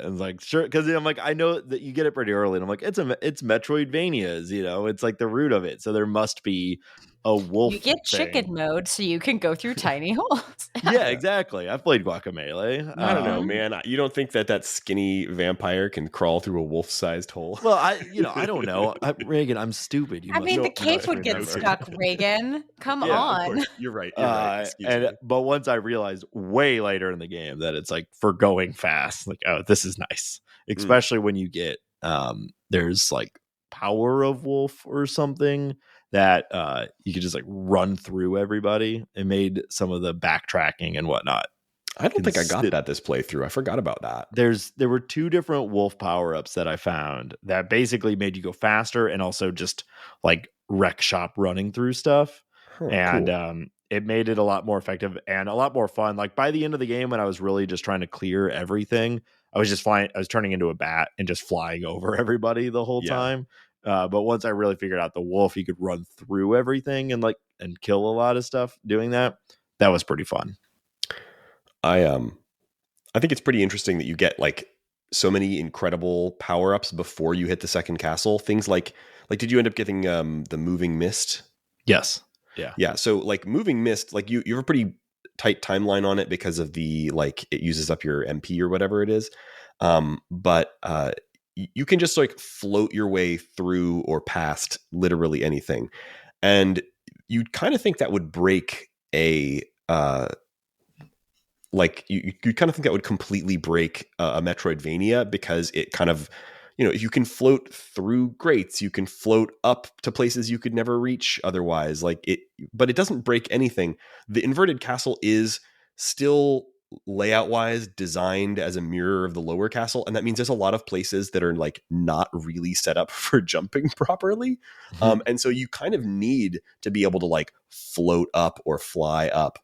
And like, sure, because I'm like, I know that you get it pretty early, and I'm like, it's Metroidvanias, it's like the root of it. So there must be a wolf. You get thing. chicken mode, so you can go through tiny holes. Yeah, exactly. I've played Guacamelee. I don't know, man. You don't think that skinny vampire can crawl through a wolf-sized hole? Well, I don't know. Raygan, I'm stupid. I mean, the cape would get stuck, Raygan. Come on. You're right. Excuse me. But once I realized way later in the game that it's like for going fast, like, oh, this is nice. Especially when you get there's like power of wolf or something that you could just like run through everybody. It made some of the backtracking and whatnot. I don't think I got that this playthrough. I forgot about that. There were 2 different wolf power-ups that I found that basically made you go faster and also just like wreck shop running through stuff. And cool. It made it a lot more effective and a lot more fun. Like by the end of the game, when I was really just trying to clear everything, I was just flying. I was turning into a bat and just flying over everybody the whole time. But once I really figured out the wolf, you could run through everything and kill a lot of stuff doing that. That was pretty fun. I think it's pretty interesting that you get like so many incredible power-ups before you hit the second castle. Things like did you end up getting the moving mist? Yes. Yeah. So like moving mist, like you have a pretty tight timeline on it because of the like it uses up your MP or whatever it is. But you can just like float your way through or past literally anything. And you'd kind of think that would break a like you kind of think that would completely break a Metroidvania, because it kind of, you can float through grates, you can float up to places you could never reach otherwise, but it doesn't break anything. The inverted castle is still layout wise designed as a mirror of the lower castle, and that means there's a lot of places that are like not really set up for jumping properly. And so you kind of need to be able to like float up or fly up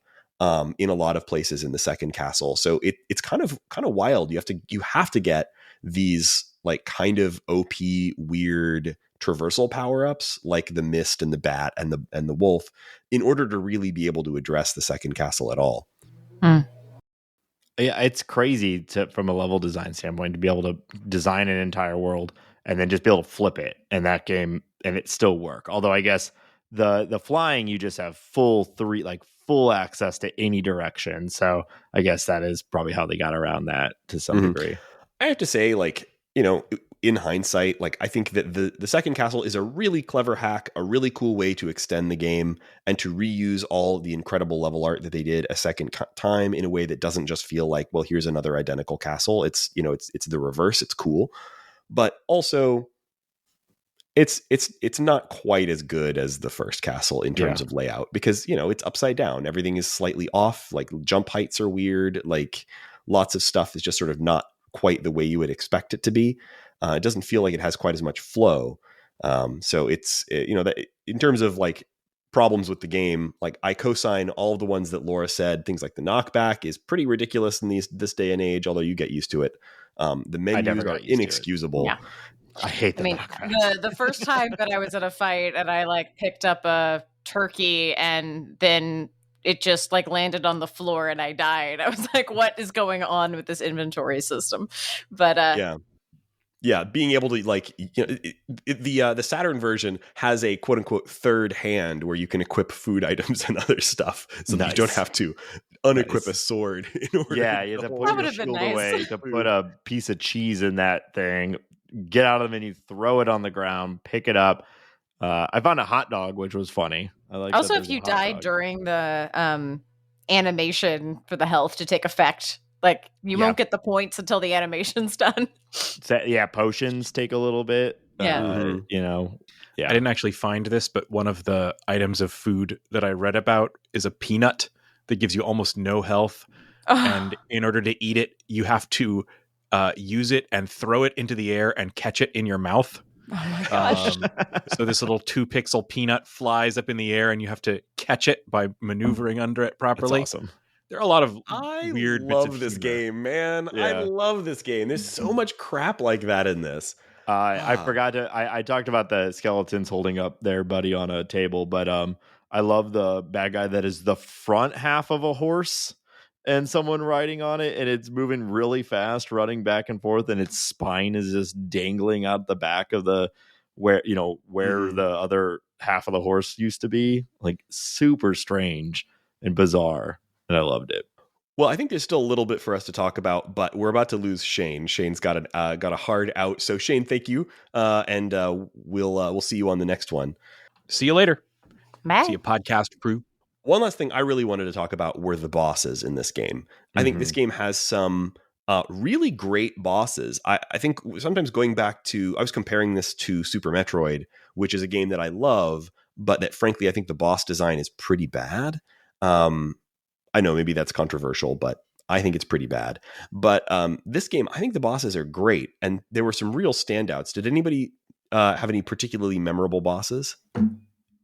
in a lot of places in the second castle. So it's kind of wild. You have to get these like kind of OP weird traversal power-ups like the mist and the bat and the wolf in order to really be able to address the second castle at all. Yeah, it's crazy from a level design standpoint to be able to design an entire world and then just be able to flip it in that game and it still work. Although I guess the flying, you just have full access to any direction. So I guess that is probably how they got around that to some degree. I have to say, in hindsight, I think that the second castle is a really clever hack, a really cool way to extend the game and to reuse all the incredible level art that they did a second time in a way that doesn't just feel like, well, here's another identical castle. It's the reverse. It's cool, but also it's not quite as good as the first castle in terms of layout, because it's upside down. Everything is slightly off. Like jump heights are weird. Like lots of stuff is just sort of not quite the way you would expect it to be. It doesn't feel like it has quite as much flow. So it's, that in terms of like problems with the game, like I co-sign all of the ones that Laura said. Things like the knockback is pretty ridiculous in this day and age, although you get used to it. The menus are inexcusable. Yeah. I hate that. I mean, the first time that I was at a fight and I picked up a turkey and then it just landed on the floor and I died. I was like, what is going on with this inventory system? But yeah, being able to the Saturn version has a quote unquote third hand where you can equip food items and other stuff, so that you don't have to unequip a sword in order. Yeah, you have to put your shield away to put a piece of cheese in that thing, get out of the menu, throw it on the ground, pick it up. I found a hot dog, which was funny. I like. Also, if you died during the animation for the health to take effect, you won't get the points until the animation's done. Potions take a little bit. Yeah. I didn't actually find this, but one of the items of food that I read about is a peanut that gives you almost no health. And in order to eat it, you have to use it and throw it into the air and catch it in your mouth. Oh my gosh. So this little 2-pixel peanut flies up in the air and you have to catch it by maneuvering under it properly. That's awesome. There are a lot of weird bits of love this humor. game, man. Yeah. I love this game. There's so much crap like that in this. I forgot to. I talked about the skeletons holding up their buddy on a table, but I love the bad guy that is the front half of a horse and someone riding on it, and it's moving really fast, running back and forth, and its spine is just dangling out the back of the where the other half of the horse used to be. Like super strange and bizarre, and I loved it. Well, I think there's still a little bit for us to talk about, but we're about to lose Shane. Shane's got a hard out. So Shane, thank you, and we'll see you on the next one. See you later. Matt? See you, podcast crew. One last thing I really wanted to talk about were the bosses in this game. I think this game has some really great bosses. I think sometimes going back to, I was comparing this to Super Metroid, which is a game that I love, but that frankly I think the boss design is pretty bad. I know maybe that's controversial, but I think it's pretty bad. But this game, I think the bosses are great, and there were some real standouts. Did anybody have any particularly memorable bosses?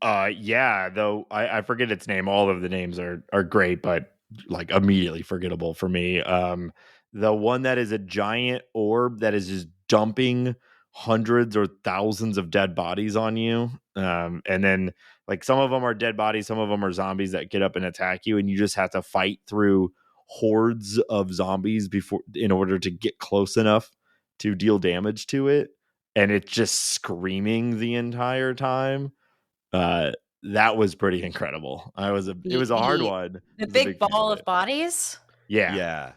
Yeah, though I forget its name. All of the names are great, but like immediately forgettable for me. The one that is a giant orb that is just dumping hundreds or thousands of dead bodies on you. And then like some of them are dead bodies, some of them are zombies that get up and attack you, and you just have to fight through hordes of zombies in order to get close enough to deal damage to it. And it's just screaming the entire time. That was pretty incredible. It was a hard one. The big ball of bodies. Yeah.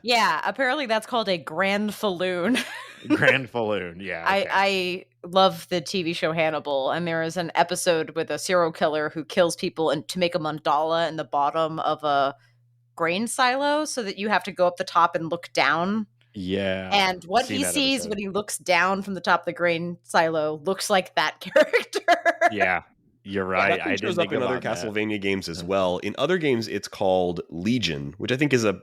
Apparently that's called a grand falloon. Grand falloon. Yeah. Okay. I love the TV show Hannibal, and there is an episode with a serial killer who kills people and to make a mandala in the bottom of a grain silo, so that you have to go up the top and look down. Yeah. And what he sees when he looks down from the top of the grain silo looks like that character. Yeah. You're right. I shows up in other Castlevania games as well. In other games, it's called Legion, which I think is a,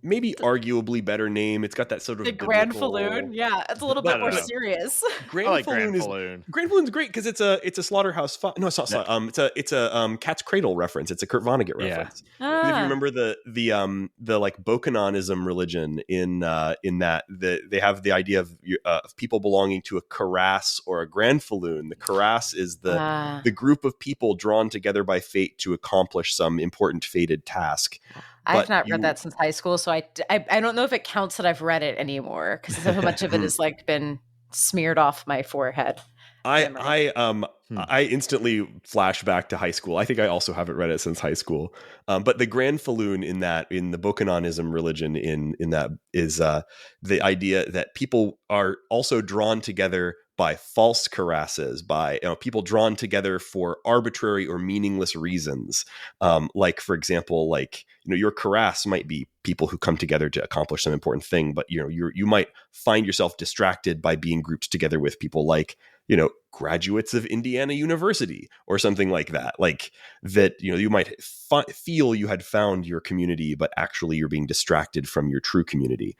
maybe arguably better name. It's got that sort of the Grand Falloon. Yeah, it's a little bit more serious. Grand Falloon's great because it's a slaughterhouse. No, it's not. It's a Cat's Cradle reference. It's a Kurt Vonnegut reference. If you remember the like Bokononism religion in that they have the idea of people belonging to a Karass or a Grand Falloon. The Karass is the group of people drawn together by fate to accomplish some important fated task. I've not read that since high school, so I don't know if it counts that I've read it anymore, because so much of it has like been smeared off my forehead. I instantly flash back to high school. I think I also haven't read it since high school. But the Grand Falloon in the Bokononism religion in that is the idea that people are also drawn together by false Karasses, by people drawn together for arbitrary or meaningless reasons. Like, for example, your Karass might be people who come together to accomplish some important thing, but you might find yourself distracted by being grouped together with people like graduates of Indiana University or something like that. Like that, you might feel you had found your community, but actually you're being distracted from your true community.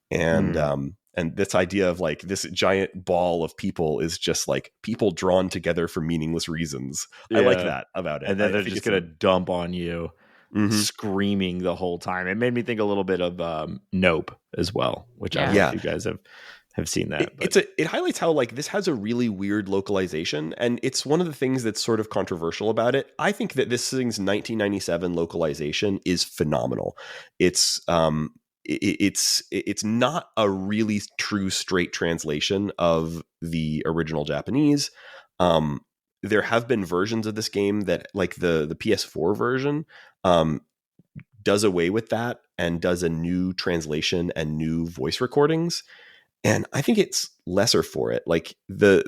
And this idea of like this giant ball of people is just like people drawn together for meaningless reasons. Yeah. I like that about it. And then they're just going to dump on you, screaming the whole time. It made me think a little bit of Nope as well, which I don't know if you guys have seen that. It highlights how like this has a really weird localization, and it's one of the things that's sort of controversial about it. I think that this thing's 1997 localization is phenomenal. It's not a really true straight translation of the original Japanese. There have been versions of this game that, like the PS4 version, does away with that and does a new translation and new voice recordings. And I think it's lesser for it. Like the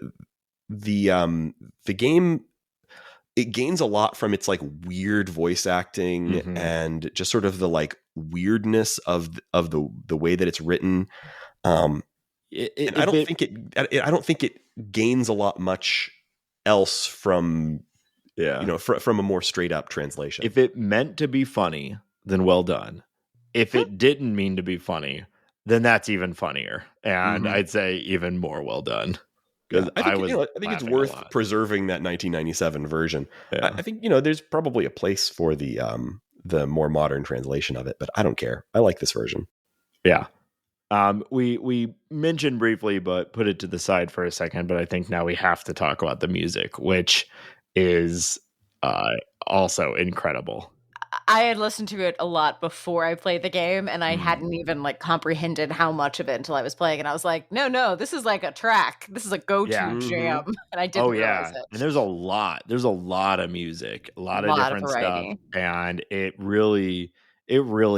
game, it gains a lot from its like weird voice acting and just sort of the like weirdness of the way that it's written. I don't think it gains a lot much else from from a more straight up translation. If it meant to be funny, then well done. If it didn't mean to be funny, then that's even funnier, and I'd say even more well done. Because I think it's worth preserving that 1997 version. Yeah. I think there's probably a place for the more modern translation of it, but I don't care. I like this version. Yeah. We mentioned briefly, but put it to the side for a second. But I think now we have to talk about the music, which is also incredible. I had listened to it a lot before I played the game, and I hadn't even like comprehended how much of it until I was playing. And I was like, no, this is like a track. This is a go-to Yeah. jam. And I didn't realize it. And there's a lot of music, a lot of different variety. stuff, and it really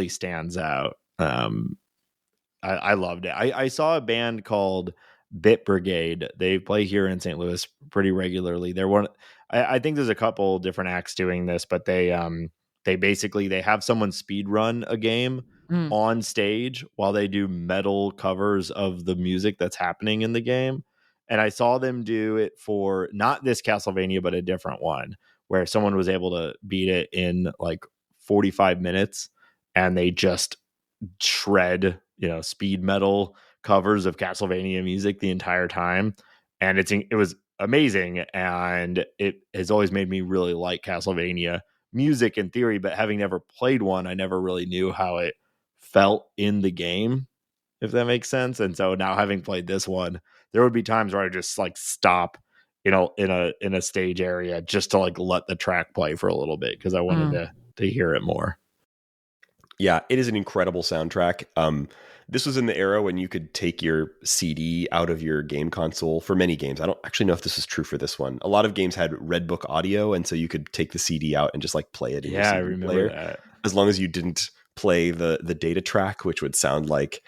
stands out. I loved it. I saw a band called Bit Brigade. They play here in St. Louis pretty regularly. They're one. I think there's a couple different acts doing this, but they basically they have someone speed run a game on stage while they do metal covers of the music that's happening in the game. And I saw them do it for not this Castlevania, but a different one where someone was able to beat it in like 45 minutes, and they just shred, speed metal covers of Castlevania music the entire time. And it was amazing. And it has always made me really like Castlevania music in theory, but having never played one, I never really knew how it felt in the game, if that makes sense. And so now having played this one, there would be times where I just like stop, in a stage area just to like let the track play for a little bit because I wanted to hear it more. Yeah, it is an incredible soundtrack. This was in the era when you could take your CD out of your game console for many games. I don't actually know if this is true for this one. A lot of games had Redbook audio, and so you could take the CD out and just like play it in your CD I remember player, that. as long as you didn't play the data track, which would sound like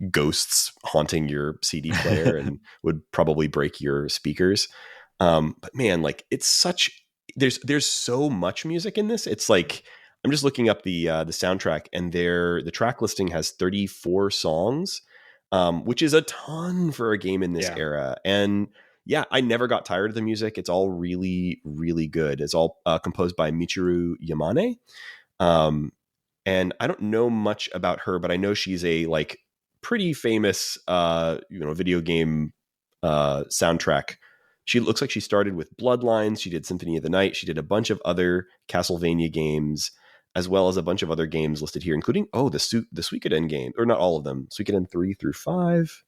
ghosts haunting your CD player and would probably break your speakers. But man, like it's such there's so much music in this. It's like I'm just looking up the soundtrack, and the track listing has 34 songs, which is a ton for a game in this era. And yeah, I never got tired of the music. It's all really, really good. It's all composed by Michiru Yamane. And I don't know much about her, but I know she's a like pretty famous, video game soundtrack. She looks like she started with Bloodlines. She did Symphony of the Night. She did a bunch of other Castlevania games, as well as a bunch of other games listed here, including, the Suikoden game, or not all of them, Suikoden 3 through 5.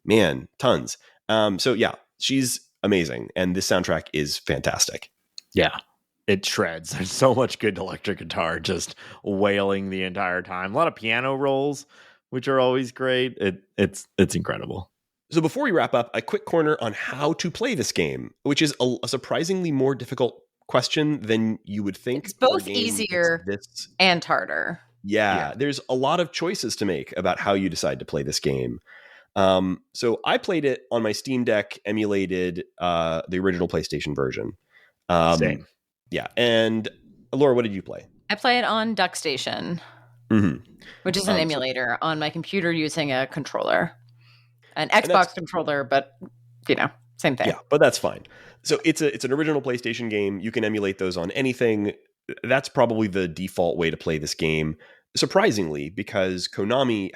Man, tons. So yeah, she's amazing. And this soundtrack is fantastic. Yeah, it shreds. There's so much good electric guitar just wailing the entire time. A lot of piano rolls, which are always great. It's incredible. So before we wrap up, a quick corner on how to play this game, which is a surprisingly more difficult question than you would think. It's both easier and harder. Yeah, there's a lot of choices to make about how you decide to play this game. So I played it on my Steam Deck, emulated the original PlayStation version. Same. Yeah, and Laura, what did you play? I play it on DuckStation, which is an emulator on my computer using a controller. An Xbox controller, but same thing. Yeah, but that's fine. So it's an original PlayStation game. You can emulate those on anything. That's probably the default way to play this game. Surprisingly, because Konami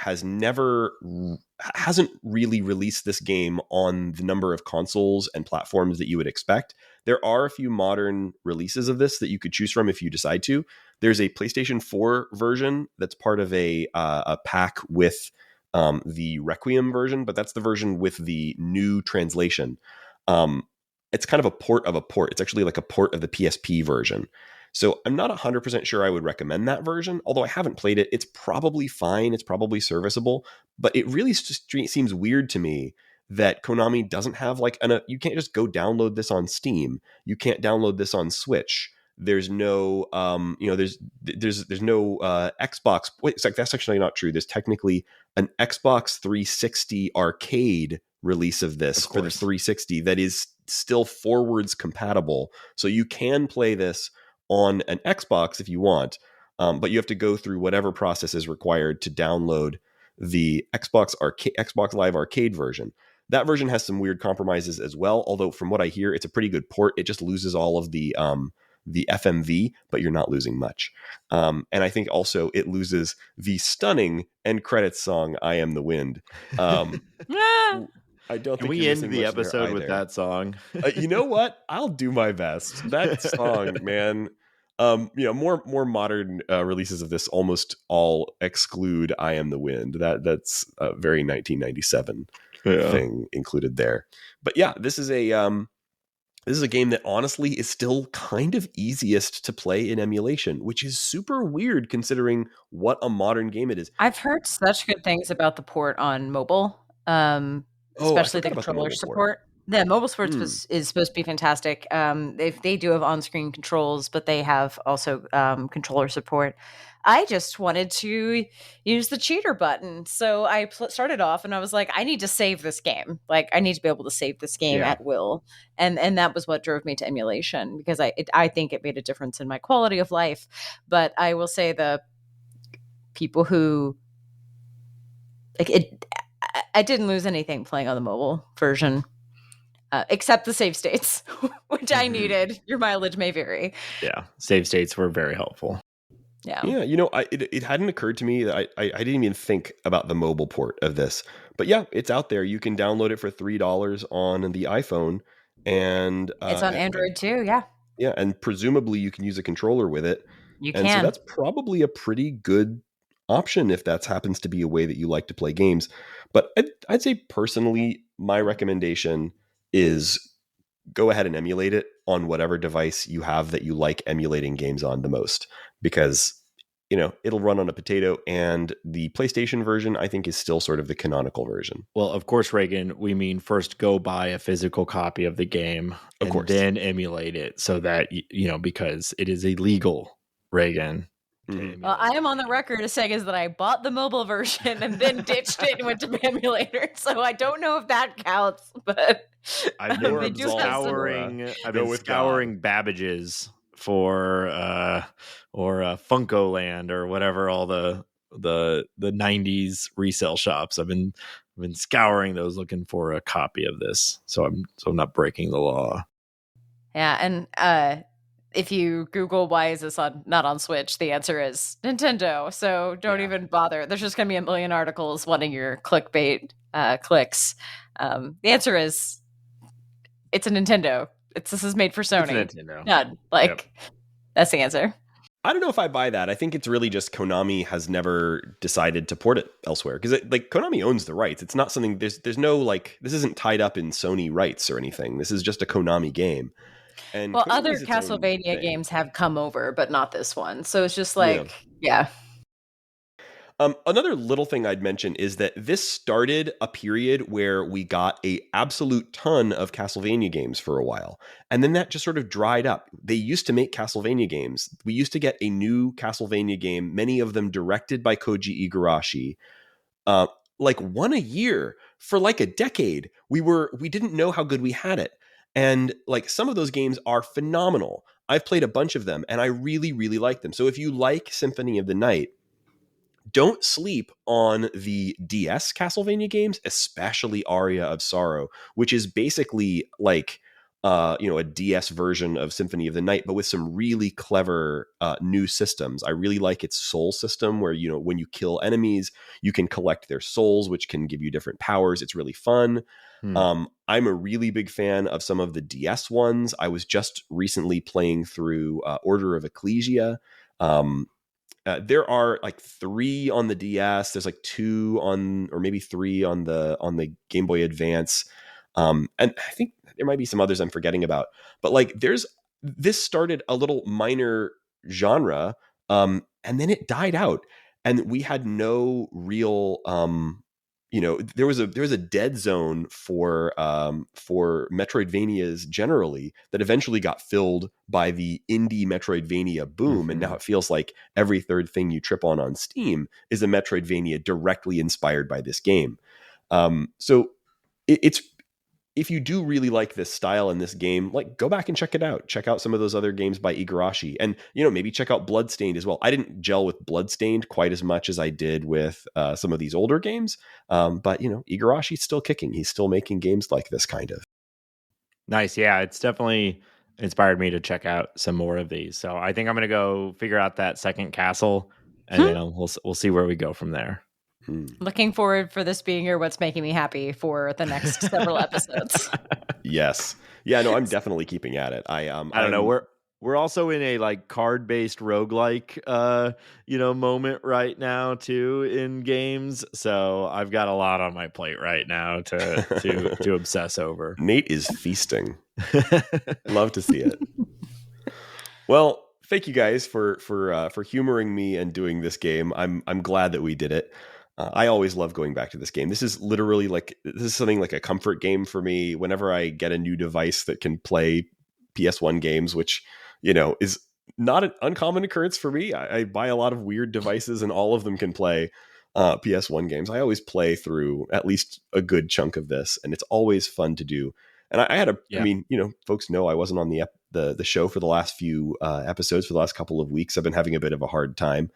hasn't really released this game on the number of consoles and platforms that you would expect. There are a few modern releases of this that you could choose from if you decide to. There's a PlayStation 4 version that's part of a pack with the Requiem version, but that's the version with the new translation. It's kind of a port of a port. It's actually like a port of the PSP version. So I'm not 100% sure I would recommend that version, although I haven't played it. It's probably fine. It's probably serviceable, but it really just seems weird to me that Konami doesn't have like you can't just go download this on Steam. You can't download this on Switch. There's no, there's no Xbox. Wait, it's like that's actually not true. There's technically an Xbox 360 arcade release of this for the 360 that is still forwards compatible. So you can play this on an Xbox if you want, but you have to go through whatever process is required to download the Xbox Live Arcade version. That version has some weird compromises as well, although from what I hear, it's a pretty good port. It just loses all of the FMV, but you're not losing much. And I think also it loses the stunning end credits song, I Am the Wind. I don't think we end the episode with that song. You know what? I'll do my best. That song, man. More modern releases of this almost all exclude I Am the Wind. That's a very 1997 thing included there. But yeah, this is a This is a game that honestly is still kind of easiest to play in emulation, which is super weird considering what a modern game it is. I've heard such good things about the port on mobile, I especially the forgot about the controller mobile port. support. The mobile support Hmm. is supposed to be fantastic. They do have on-screen controls, but they have also controller support. I just wanted to use the cheater button, so I started off and I was like, I need to save this game. Like, I need to be able to save this game Yeah. at will, and that was what drove me to emulation, because I think it made a difference in my quality of life. But I will say the people who like it, I didn't lose anything playing on the mobile version. Except the save states, which I needed. Your mileage may vary. Yeah, save states were very helpful. Yeah. Yeah, it hadn't occurred to me that I didn't even think about the mobile port of this. But yeah, it's out there. You can download it for $3 on the iPhone, and It's on Android too. Yeah, yeah, and presumably you can use a controller with it. you And so can. that's probably a pretty good option if that happens to be a way that you like to play games. But I'd say personally, my recommendation is go ahead and emulate it on whatever device you have that you like emulating games on the most, because it'll run on a potato, and the PlayStation version I think is still sort of the canonical version. Well, of course, Raygan, we mean first go buy a physical copy of the game Of and course. then emulate it, so that because it is illegal, Raygan. Mhm. Well, I am on the record as saying is that I bought the mobile version and then ditched it and went to emulator. So I don't know if that counts, but I've they been do have some- scouring. I've Go been with scouring Babbage's for or Funko Land or whatever, all the 90s resale shops. I've been scouring those looking for a copy of this, so I'm not breaking the law. Yeah, and if you Google why is this not on Switch, the answer is Nintendo. So don't even bother. There's just going to be a million articles wanting your clickbait clicks. The answer is it's a Nintendo. This is made for Sony. It's Nintendo. None. That's the answer. I don't know if I buy that. I think it's really just Konami has never decided to port it elsewhere, because Konami owns the rights. It's not something there's no this isn't tied up in Sony rights or anything. This is just a Konami game. And Well, Konami's other its own Castlevania thing. games have come over, but not this one. So it's just yeah. Another little thing I'd mention is that this started a period where we got a absolute ton of Castlevania games for a while. And then that just sort of dried up. They used to make Castlevania games. We used to get a new Castlevania game, many of them directed by Koji Igarashi, one a year for a decade. We didn't know how good we had it. And some of those games are phenomenal. I've played a bunch of them and I really, really like them. So if you like Symphony of the Night, don't sleep on the DS Castlevania games, especially Aria of Sorrow, which is basically a DS version of Symphony of the Night, but with some really clever new systems. I really like its soul system where, when you kill enemies, you can collect their souls, which can give you different powers. It's really fun. I'm a really big fan of some of the DS ones. I was just recently playing through Order of Ecclesia. There are 3 on the DS. There's 2 on, or maybe 3 on the Game Boy Advance. And I think there might be some others I'm forgetting about. But this started a little minor genre, and then it died out, and we had no real there was a dead zone for Metroidvanias generally that eventually got filled by the indie Metroidvania boom. And now it feels like every third thing you trip on Steam is a Metroidvania directly inspired by this game. So it's, if you do really like this style in this game, go back and check it out. Check out some of those other games by Igarashi, and maybe check out Bloodstained as well. I didn't gel with Bloodstained quite as much as I did with some of these older games, but Igarashi's still kicking. He's still making games like this kind of. Nice, yeah. It's definitely inspired me to check out some more of these. So I think I'm going to go figure out that second castle, and then we'll see where we go from there. Looking forward for this being your What's Making Me Happy for the next several episodes. Yes. Yeah, no, I'm definitely keeping at it. I don't know. We're also in a card-based roguelike moment right now too in games. So I've got a lot on my plate right now to obsess over. Nate is feasting. Love to see it. Well, thank you guys for humoring me and doing this game. I'm glad that we did it. I always love going back to this game. This is literally this is something like a comfort game for me. Whenever I get a new device that can play PS1 games, which is not an uncommon occurrence for me. I buy a lot of weird devices, and all of them can play PS1 games. I always play through at least a good chunk of this, and it's always fun to do. And I had I mean, folks know I wasn't on the show for the last few episodes for the last couple of weeks. I've been having a bit of a hard time.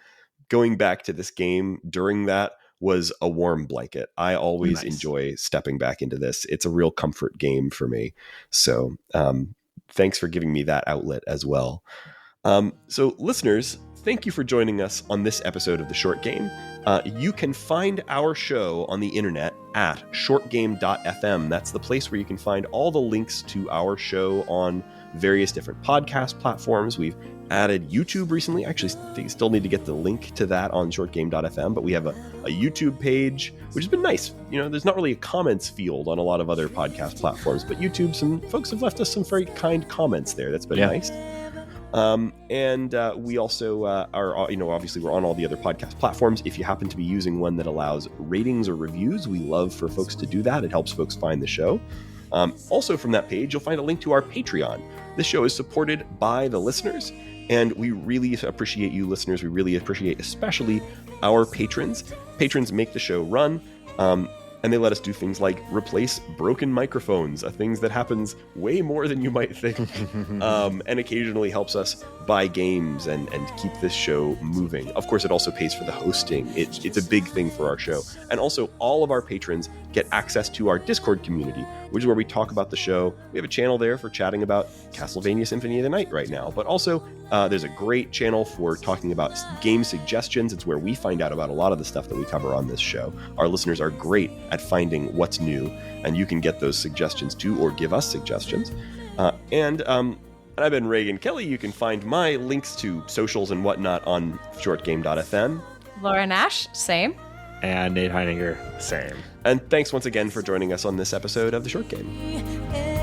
Going back to this game during that was a warm blanket. I always enjoy stepping back into this. It's a real comfort game for me. So thanks for giving me that outlet as well. So listeners, thank you for joining us on this episode of The Short Game. You can find our show on the internet at shortgame.fm. That's the place where you can find all the links to our show on various different podcast platforms. We've added YouTube recently. Actually, they still need to get the link to that on shortgame.fm, but we have a YouTube page, which has been nice. There's not really a comments field on a lot of other podcast platforms, but YouTube, some folks have left us some very kind comments there. That's been nice. And we also are, obviously we're on all the other podcast platforms. If you happen to be using one that allows ratings or reviews, we love for folks to do that. It helps folks find the show. Also from that page, you'll find a link to our Patreon. This show is supported by the listeners, and we really appreciate you listeners. We really appreciate especially our patrons. Patrons make the show run. And they let us do things like replace broken microphones, things that happens way more than you might think, and occasionally helps us buy games and keep this show moving. Of course, it also pays for the hosting. It's a big thing for our show. And also, all of our patrons get access to our Discord community, which is where we talk about the show. We have a channel there for chatting about Castlevania Symphony of the Night right now, but also there's a great channel for talking about game suggestions. It's where we find out about a lot of the stuff that we cover on this show. Our listeners are great at finding what's new, and you can get those suggestions too, or give us suggestions. And I've been Raygan Kelly. You can find my links to socials and whatnot on shortgame.fm. Laura Nash, same. And Nate Heininger, same. And thanks once again for joining us on this episode of The Short Game.